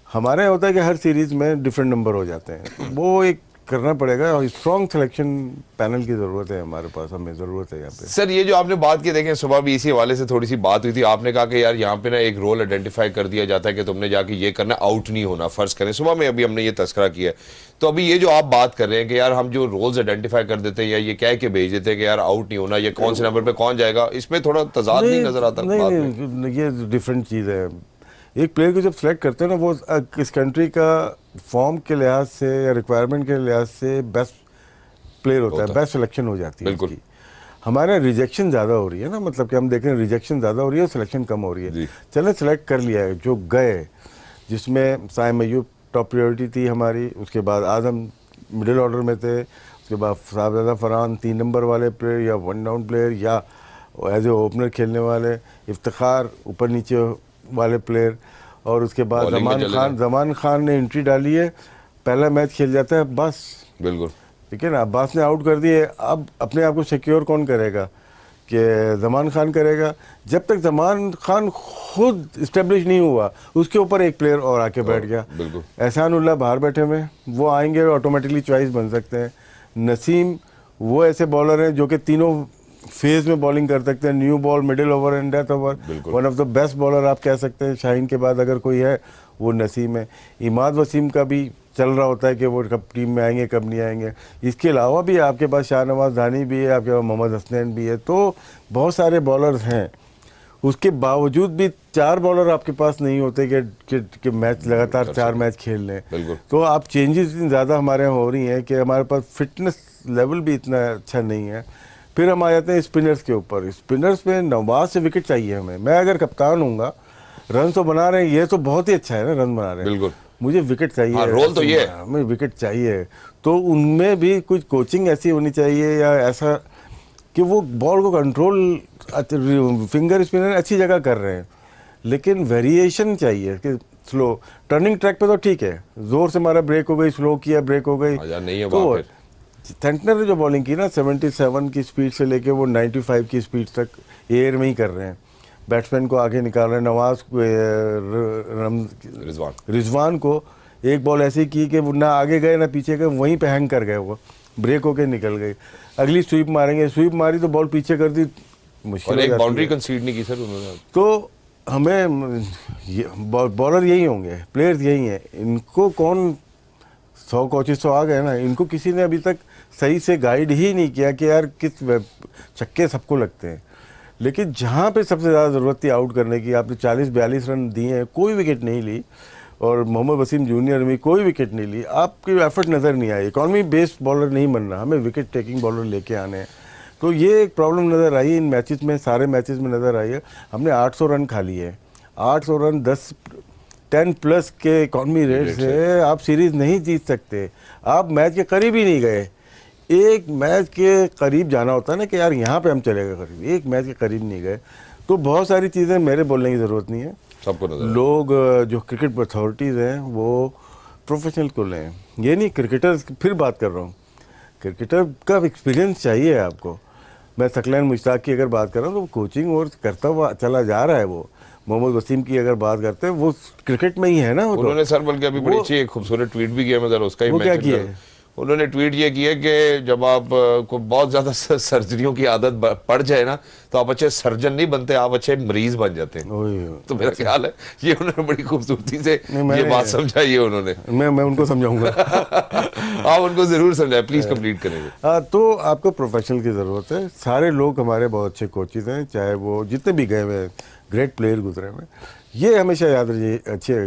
हमारे होता है कि हर सीरीज़ में डिफरेंट नंबर हो जाते हैं, वो एक करना पड़ेगा और स्ट्रॉन्ग सिलेक्शन पैनल की ज़रूरत है हमारे पास, हमें ज़रूरत है यहाँ पे। सर ये जो आपने बात की, देखें सुबह भी इसी हवाले से थोड़ी सी बात हुई थी, आपने कहा कि यार यहाँ पे ना एक रोल आइडेंटिफाई कर दिया जाता है कि तुमने जाके ये करना, आउट नहीं होना। फर्ज करें सुबह में अभी हमने ये तस्करा किया है, तो अभी ये जो आप बात कर रहे हैं कि यार हम जो रोल्स आइडेंटिफाई कर देते हैं या ये कह के भेज देते हैं कि यार आउट नहीं होना, ये कौन से नंबर पे कौन जाएगा, इसमें थोड़ा तजाद नहीं नजर आता? नहीं, ये डिफरेंट चीज़ है। एक प्लेयर को जब सेलेक्ट करते हैं ना, वो इस कंट्री का फॉर्म के लिहाज से या रिक्वायरमेंट के लिहाज से बेस्ट प्लेयर होता है, बेस्ट सिलेक्शन हो जाती है इसकी। हमारे रिजेक्शन ज़्यादा हो रही है ना, मतलब कि हम देख रहे हैं रिजेक्शन ज़्यादा हो रही है और सिलेक्शन कम हो रही है। चले सेलेक्ट कर लिया है जो गए, जिसमें साइम अय्यूब टॉप प्रायोरिटी थी हमारी, उसके बाद आजम मिडिल ऑर्डर में थे, उसके बाद साहबजादा फरहान 3 नंबर वाले प्लेयर या 1 डाउन प्लेयर या एज ए ओपनर खेलने वाले, इफ्तिखार ऊपर नीचे वाले प्लेयर, और उसके बाद जमान खान ने एंट्री डाली है, पहला मैच खेल जाता है बस, बिल्कुल ठीक है ना। अब्बास ने आउट कर दिए, अब अपने आप को सिक्योर कौन करेगा? कि जमान खान करेगा। जब तक जमान खान खुद इस्टेब्लिश नहीं हुआ, उसके ऊपर एक प्लेयर और आके बैठ गया, एहसान उल्लाह बाहर बैठे हुए, वो आएंगे ऑटोमेटिकली चॉइस बन सकते हैं। नसीम वो ऐसे बॉलर हैं जो कि तीनों फेज में बॉलिंग कर सकते हैं, new ball, middle over and death over. One of the best bowler आप कह सकते हैं, शाहीन के बाद अगर कोई है वो नसीम है। इमाद वसीम का भी चल रहा होता है कि वो कब टीम में आएंगे कब नहीं आएंगे। इसके अलावा भी आपके पास शाहनवाज दानी भी है, आपके पास मोहम्मद हसनैन भी है, तो बहुत सारे बॉलर्स हैं। उसके बावजूद भी 4 बॉलर आपके पास नहीं होते कि मैच लगातार 4 मैच खेल लें। तो आप चेंजेस इतनी ज़्यादा हमारे यहाँ हो रही हैं कि हमारे पास फिटनेस लेवल भी इतना अच्छा नहीं है। फिर हम आ जाते हैं स्पिनर्स के ऊपर। स्पिनर्स में नवाज से विकेट चाहिए हमें। मैं अगर कप्तान हूँगा, रन तो बना रहे हैं, ये तो बहुत ही अच्छा है ना, रन बना रहे हैं, मुझे विकेट चाहिए। हाँ, रोल तो ये है, हमें विकेट चाहिए, तो उनमें भी कुछ कोचिंग ऐसी होनी चाहिए या ऐसा कि वो बॉल को कंट्रोल, फिंगर स्पिनर अच्छी जगह कर रहे हैं, लेकिन वेरिएशन चाहिए कि स्लो टर्निंग ट्रैक पे तो ठीक है, जोर से मारा ब्रेक हो गई, स्लो किया ब्रेक हो गई, नहीं है तो वहाँ सेंटनर ने जो बॉलिंग की ना 77 की स्पीड से लेके वो 95 की स्पीड तक एयर में ही कर रहे हैं, बैट्समैन को आगे निकाल रहे हैं। नवाज रिजवान को एक बॉल ऐसी की कि वो ना आगे गए ना पीछे गए, वहीं पे हैंग कर गए, वो ब्रेक होके निकल गई। अगली स्वीप मारेंगे, स्वीप मारी तो बॉल पीछे कर दी, मुश्किल और हो एक जाती बाउंड्री है। कंसीड नहीं की सर उन्होंने। तो हमें बॉलर यही होंगे, प्लेयर्स यही हैं, इनको कौन 100 कोचेस तो आ गए ना, इनको किसी ने अभी तक सही से गाइड ही नहीं किया कि यार किस छक्के सबको लगते हैं। लेकिन जहाँ पे सबसे ज़्यादा ज़रूरत थी आउट करने की, आपने 40-42 रन दिए हैं, कोई विकेट नहीं ली, और मोहम्मद वसीम जूनियर में कोई विकेट नहीं ली, आपकी एफर्ट नज़र नहीं आई। इकॉनमी बेस्ड बॉलर नहीं बनना, हमें विकेट टेकिंग बॉलर लेके आने हैं। तो ये एक प्रॉब्लम नज़र आई इन मैचेस में, सारे मैचेस में नज़र आई है। हमने 800 रन खा लिए, 800 रन 10 प्लस के इकॉनमी रेट से आप सीरीज़ नहीं जीत सकते। आप मैच के करीब ही नहीं गए, एक मैच के करीब जाना होता है ना कि यार यहाँ पे हम चलेगा करीब, एक मैच के करीब नहीं गए। तो बहुत सारी चीज़ें मेरे बोलने की ज़रूरत नहीं है, सबको नजर लोग जो क्रिकेट अथॉरिटीज़ हैं वो प्रोफेशनल को लें। ये नहीं क्रिकेटर्स, फिर बात कर रहा हूँ, क्रिकेटर का एक्सपीरियंस चाहिए आपको। मैं सकलैन मुश्ताक की अगर बात कर रहा हूँ तो कोचिंग और करता हुआ चला जा रहा है वो। मोहम्मद वसीम की अगर बात करते हैं, वो क्रिकेट में ही है ना। वो उन्होंने सर बल्कि अभी बड़ी अच्छी एक खूबसूरत ट्वीट भी किया, मैं जरा उसका ही क्या किया है? उन्होंने ट्वीट ये किया कि जब आप को बहुत ज्यादा सर्जरियों की आदत पड़ जाए ना, तो आप अच्छे सर्जन नहीं बनते, आप अच्छे मरीज बन जाते हैं। तो मेरा ख्याल है ये उन्होंने बड़ी खूबसूरती से ये बात समझाई है उन्होंने। मैं उनको समझाऊंगा। आप उनको जरूर समझाए, प्लीज कंप्लीट करेंगे। तो आपको प्रोफेशनल की ज़रूरत है। सारे लोग हमारे बहुत अच्छे कोचेज हैं, चाहे वो जितने भी गए हुए ग्रेट प्लेयर गुजरे हुए, ये हमेशा याद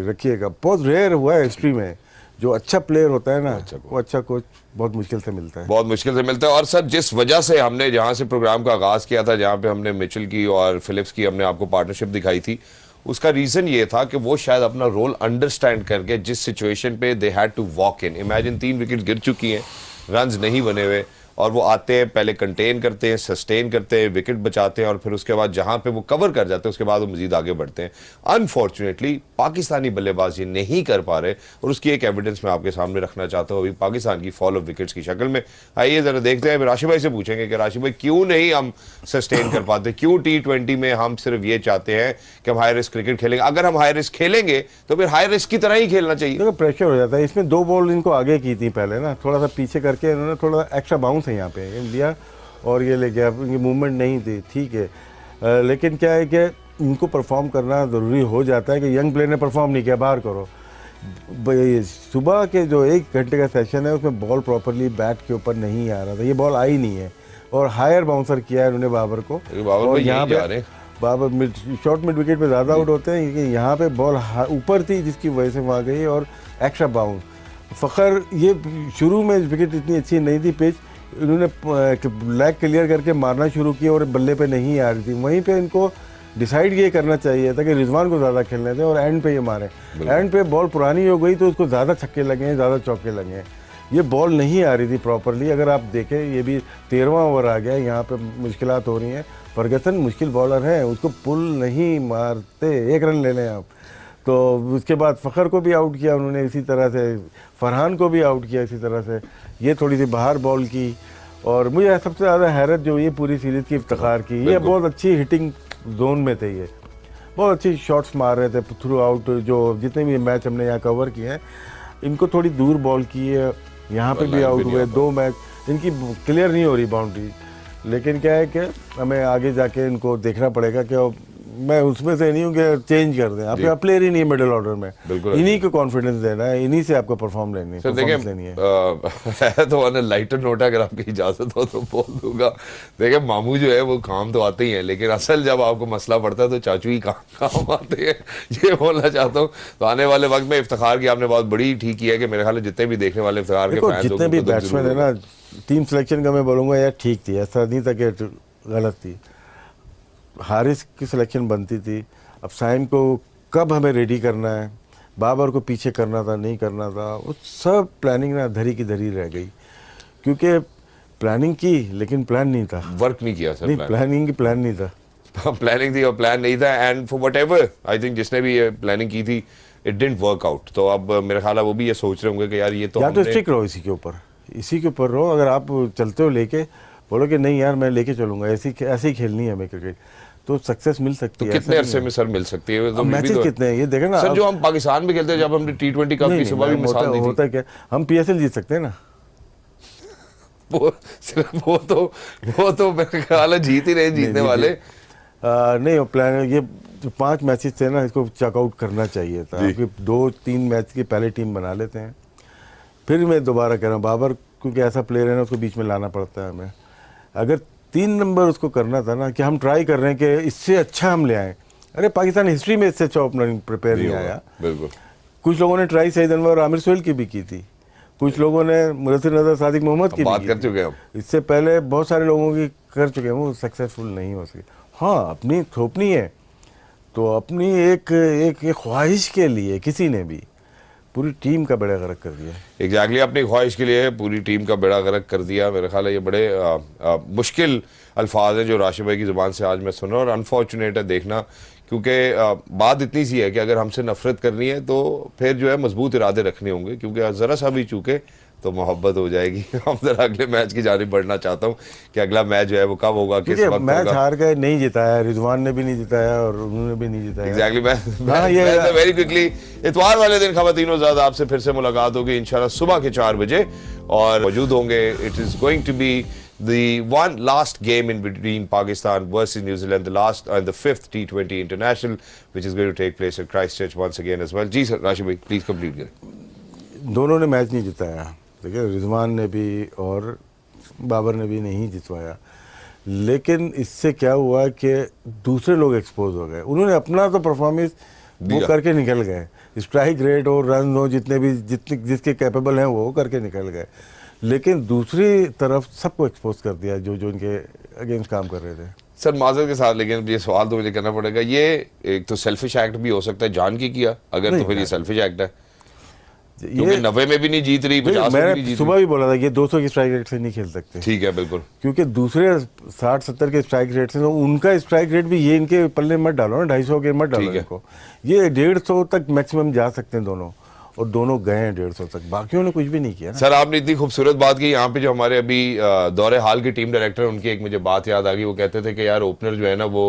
रखिएगा। बहुत रेयर हुआ है हिस्ट्री में जो अच्छा प्लेयर होता है ना, वो अच्छा कोच बहुत मुश्किल से मिलता है, बहुत मुश्किल से मिलता है। और सर जिस वजह से हमने जहाँ से प्रोग्राम का आगाज किया था, जहाँ पे हमने मिचेल की और फिलिप्स की हमने आपको पार्टनरशिप दिखाई थी, उसका रीजन ये था कि वो शायद अपना रोल अंडरस्टैंड करके जिस सिचुएशन पे they had to walk in, imagine 3 wicket गिर चुकी हैं, रन्स नहीं बने हुए, और वो आते हैं, पहले कंटेन करते हैं, सस्टेन करते हैं, विकेट बचाते हैं, और फिर उसके बाद जहां पे वो कवर कर जाते हैं उसके बाद वो मजीद आगे बढ़ते हैं। अनफॉर्चुनेटली पाकिस्तानी बल्लेबाज ये नहीं कर पा रहे, और उसकी एक एविडेंस मैं आपके सामने रखना चाहता हूँ अभी पाकिस्तान की फॉल ऑफ विकेट्स की शक्ल में। आइए जरा देखते हैं, राशिद भाई से पूछेंगे कि राशिद भाई क्यों नहीं हम सस्टेन कर पाते, क्यों T20 में हम सिर्फ ये चाहते हैं कि हम हाई रिस्क क्रिकेट खेलेंगे। अगर हम हाई रिस्क खेलेंगे तो फिर हाई रिस्क की तरह ही खेलना चाहिए। देखो प्रेशर हो जाता है इसमें। 2 बॉल इनको आगे की थी पहले ना, थोड़ा सा पीछे करके इन्होंने थोड़ा एक्स्ट्रा बाउंस है यहाँ पे लिया और ये ले गया, इनकी मूवमेंट नहीं थी, ठीक है। लेकिन क्या है कि इनको परफॉर्म करना ज़रूरी हो जाता है कि यंग प्लेयर ने परफॉर्म नहीं किया, बाहर करो। सुबह के जो 1 घंटे का सेशन है उसमें बॉल प्रॉपरली बैट के ऊपर नहीं आ रहा था, ये बॉल आई नहीं है, और हायर बाउंसर किया है उन्होंने बाबर को। और यहाँ पे बाबर शॉर्ट मिड विकेट पे ज़्यादा आउट होते हैं, क्योंकि यहाँ पे बॉल ऊपर थी जिसकी वजह से वहाँ गई और एक्स्ट्रा बाउंस। फ़खर ये शुरू में विकेट इतनी अच्छी नहीं थी, पिच इन्होंने लेग क्लियर करके मारना शुरू किया और बल्ले पे नहीं आ रही थी। वहीं पे इनको डिसाइड ये करना चाहिए था कि रिजवान को ज़्यादा खेलने थे और एंड पे ये मारे। एंड पे बॉल पुरानी हो गई तो उसको ज़्यादा छक्के लगे, ज़्यादा चौके लगे। ये बॉल नहीं आ रही थी प्रॉपरली। अगर आप देखें ये भी 13वां ओवर आ गया, यहाँ पे मुश्किलात हो रही हैं। फर्गसन मुश्किल बॉलर है, उसको पुल नहीं मारते, 1 रन ले लें आप। तो उसके बाद फ़खर को भी आउट किया उन्होंने इसी तरह से, फरहान को भी आउट किया इसी तरह से। ये थोड़ी सी बाहर बॉल की, और मुझे सबसे ज़्यादा हैरत जो ये पूरी सीरीज़ की इफ्तिखार की, ये बहुत अच्छी हिटिंग जोन में थे, ये बहुत अच्छी शॉट्स मार रहे थे थ्रू आउट। जो जितने भी मैच हमने यहाँ कवर किए हैं, इनको थोड़ी दूर बॉल की है, यहाँ पे भी आउट हुए। 2 मैच इनकी क्लियर नहीं हो रही बाउंड्री। लेकिन क्या है कि हमें आगे जाके इनको देखना पड़ेगा कि मैं उसमें से नहीं हूँ कि चेंज कर दें। आपके प्लेयर ही नहीं है मिडिल ऑर्डर में, इन्हीं को कॉन्फिडेंस देना है, इन्हीं से आपको परफॉर्म लेनी है। तो ऑन लाइटर नोट अगर आपकी इजाजत हो तो बोल दूंगा, देखिए मामू जो है वो काम तो आते ही हैं, लेकिन असल जब आपको मसला पड़ता है तो चाचू ही काम आते हैं, ये बोलना चाहता हूँ। तो आने वाले वक्त में इफ्तिखार की आपने बहुत बड़ी ठीक किया है कि मेरे ख्याल जितने भी देखने वाले इफ्तिखार के फैंस, जितने भी बैट्समैन है ना, टीम सिलेक्शन का मैं बोलूँगा यार ठीक थी, ऐसा नहीं था कि गलत थी। हारिस की सिलेक्शन बनती थी, अब साइम को कब हमें रेडी करना है, बाबर को पीछे करना था नहीं करना था, वो सब प्लानिंग ना धरी की धरी रह गई, क्योंकि प्लानिंग की लेकिन प्लान नहीं था। वर्क नहीं किया सर, नहीं, प्लानिंग की प्लान नहीं था। प्लानिंग थी और प्लान नहीं था, and for what ever I think जिसने भी ये प्लानिंग की थी इट डिडंट वर्क आउट। तो अब मेरा ख्याल है वो भी ये सोच रहे होंगे कि यार ये तो या तो स्टिक रहो इसी के ऊपर, इसी के ऊपर रहो। अगर आप चलते हो लेके, बोलो कि नहीं यार मैं लेके चलूंगा, ऐसे ही खेलनी है हमें क्रिकेट, तो सक्सेस मिल सकती तो है। कितने अरसे में सर मिल सकती है? तो मैचेस कितने हैं ये देखें ना सर, अब, जो हम पाकिस्तान में खेलते हैं, जब हमने T20 कप की सुबह भी मिसाल दी थी, होता क्या, हम PSL जीत सकते हैं ना। वो तो मेरे ख्याल है जीत ही रहे जीतने वाले। नहीं, वो प्लान, ये जो 5 मैचेस थे ना, इसको चेकआउट करना चाहिए था कि 2-3 मैच की पहले टीम बना लेते हैं। फिर मैं दोबारा कह रहा हूँ, बाबर क्योंकि ऐसा प्लेयर है ना, उसको बीच में लाना पड़ता है हमें। अगर 3 नंबर उसको करना था ना, कि हम ट्राई कर रहे हैं कि इससे अच्छा हम ले आएँ। अरे पाकिस्तान हिस्ट्री में इससे अच्छा ओपनर प्रिपेयर नहीं आया। बिल्कुल। कुछ लोगों ने ट्राई सईद अनवर और आमिर सोहेल की भी की थी, कुछ लोगों ने मुदस्सिर नजर, सादिक मोहम्मद की बात भी कर चुके हैं हम। इससे पहले बहुत सारे लोगों की कर चुके हैं, वो सक्सेसफुल नहीं हो सके। हाँ, अपनी थोपनी है तो अपनी एक ख्वाहिश के लिए किसी ने भी पूरी टीम का बेड़ा गर्क कर दिया। एग्जैक्टली, अपनी ख्वाहिश के लिए पूरी टीम का बेड़ा गर्क कर दिया। मेरा ख्याल है ये बड़े मुश्किल अल्फाज हैं जो राशिद भाई की ज़ुबान से आज मैं सुन रहा हूँ, और अनफॉर्चुनेट है देखना, क्योंकि बात इतनी सी है कि अगर हमसे नफरत करनी है तो फिर जो है मजबूत इरादे रखने होंगे, क्योंकि ज़रा सा भी चूके तो मोहब्बत हो जाएगी। हम जरा अगले मैच की जानिब बढ़ना चाहता हूँ कि अगला मैच जो है वो कब होगा, किस वक्त मैच होगा। हार गए, नहीं जिताया, रिजवान ने भी नहीं जिताया और उन्होंने भी नहीं जिताया। एग्जैक्टली, मैं वेरी क्विकली इतवार वाले दिन खवातीनो ज़्यादा आपसे फिर से मुलाकात होगी इंशाल्लाह सुबह के 4 बजे, और मौजूद होंगे। It is going to be the one last game in between Pakistan versus New Zealand, the last and the 5th T20 international, which is going to take place at Christchurch once again as well. Ji sir, Rashid भाई please complete करें। दोनों ने match नहीं जिताया, देखिए रिजवान ने भी और बाबर ने भी नहीं जितवाया, लेकिन इससे क्या हुआ कि दूसरे लोग एक्सपोज हो गए। उन्होंने अपना तो परफॉर्मेंस वो करके निकल गए, स्ट्राइक रेट हो, रन हो, जितने जिसके कैपेबल हैं वो करके निकल गए, लेकिन दूसरी तरफ सबको एक्सपोज कर दिया जो इनके अगेंस्ट काम कर रहे थे। सर माजरत के साथ, लेकिन ये सवाल तो मुझे करना पड़ेगा, ये एक तो सेल्फिश एक्ट भी हो सकता है, जान की किया अगर, तो फिर ये सेल्फिश एक्ट है, क्योंकि 90 में भी नहीं जीत रही, 50 में भी नहीं जीत सुबह भी बोला था ये 200 की स्ट्राइक रेट से नहीं खेल सकते। ठीक है, बिल्कुल, क्योंकि दूसरे 60-70 के स्ट्राइक रेट से, तो उनका स्ट्राइक रेट भी, ये इनके पल्ले मत डालो ना, 250 के मत डालो इनको, ये 150 तक मैक्सिमम जा सकते हैं दोनों, और दोनों गए हैं 150 तक, बाकियों ने कुछ भी नहीं किया ना। सर आपने इतनी खूबसूरत बात की, यहाँ पे जो हमारे अभी दौरे हाल के टीम डायरेक्टर, उनकी एक मुझे बात याद आ गई। वो कहते थे कि यार ओपनर जो है ना वो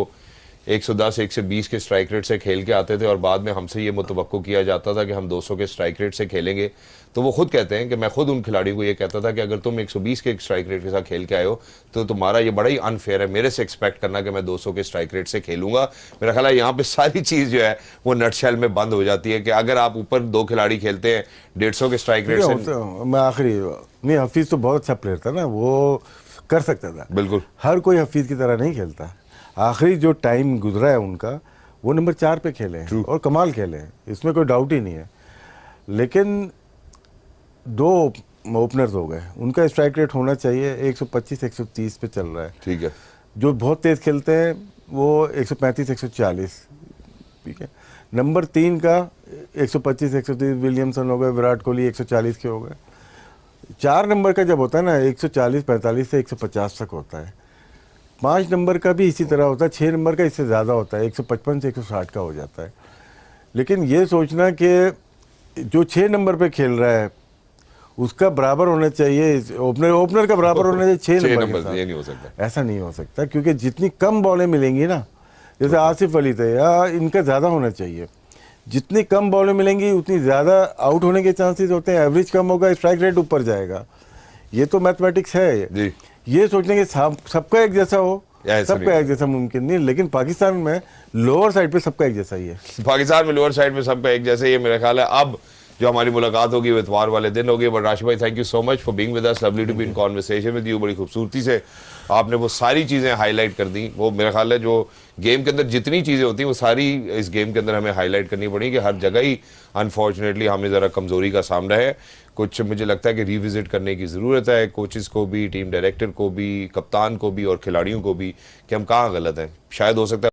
110-120 के स्ट्राइक रेट से खेल के आते थे, और बाद में हमसे ये मुतवक्को किया जाता था कि हम 200 के स्ट्राइक रेट से खेलेंगे। तो वो खुद कहते हैं कि मैं खुद उन खिलाड़ियों को ये कहता था कि अगर तुम 120 के स्ट्राइक रेट के साथ खेल के आए हो तो तुम्हारा ये बड़ा ही अनफेयर है मेरे से एक्सपेक्ट करना कि मैं 200 के स्ट्राइक रेट से खेलूंगा। मेरा ख्याल है यहाँ पे सारी चीज़ जो है वो नटशेल में बंद हो जाती है कि अगर आप ऊपर 2 खिलाड़ी खेलते हैं 150 के स्ट्राइक रेट से। मैं आखिरी नहीं, हफीज़ तो बहुत अच्छा प्लेयर था ना, वो कर सकता था, बिल्कुल, हर कोई हफीज़ की तरह नहीं खेलता। आखिरी जो टाइम गुजरा है उनका, वो नंबर 4 पे खेले हैं और कमाल खेले हैं, इसमें कोई डाउट ही नहीं है। लेकिन 2 ओपनर्स हो गए, उनका स्ट्राइक रेट होना चाहिए 125-130 पे चल रहा है। ठीक है, जो बहुत तेज़ खेलते हैं वो 135-140, ठीक है। नंबर 3 का 125-130 विलियमसन हो गए, विराट कोहली 140 के हो गए। 4 नंबर का जब होता है ना 140-45 से 150 तक होता है। 5 नंबर का भी इसी तरह होता है, 6 नंबर का इससे ज़्यादा होता है, 155 से 160 का हो जाता है। लेकिन ये सोचना कि जो 6 नंबर पे खेल रहा है उसका बराबर होना चाहिए, ओपनर का बराबर होना चाहिए 6 नंबर के साथ, ये नहीं हो सकता, ऐसा नहीं हो सकता, क्योंकि जितनी कम बॉलें मिलेंगी ना, जैसे आसिफ अली थे, या इनका ज़्यादा होना चाहिए, जितनी कम बॉलें मिलेंगी उतनी ज़्यादा आउट होने के चांसेस होते हैं, एवरेज कम होगा, स्ट्राइक रेट ऊपर जाएगा। ये तो मैथमेटिक्स है जी। ये सोचने के सबका एक जैसा हो, सबका एक जैसा मुमकिन नहीं, लेकिन पाकिस्तान में लोअर साइड पे सबका एक जैसा ही है। पाकिस्तान में लोअर साइड में सबका एक जैसा ही है। मेरा ख्याल है अब जो हमारी मुलाकात होगी वो इतवार वाले दिन होगी। बट राशिद भाई, thank you so much for being with us, lovely to be in conversation with you. बड़ी खूबसूरती से आपने वो सारी चीज़ें हाईलाइट कर दी। वो मेरा ख्याल है जो गेम के अंदर जितनी चीज़ें होती हैं वो सारी इस गेम के अंदर हमें हाईलाइट करनी पड़ी कि हर जगह ही अनफॉर्चुनेटली हमें ज़रा कमज़ोरी का सामना है। कुछ मुझे लगता है कि रिविजिट करने की ज़रूरत है, कोचेज़ को भी, टीम डायरेक्टर को भी, कप्तान को भी और खिलाड़ियों को भी, कि हम कहाँ गलत हैं। शायद हो सकता है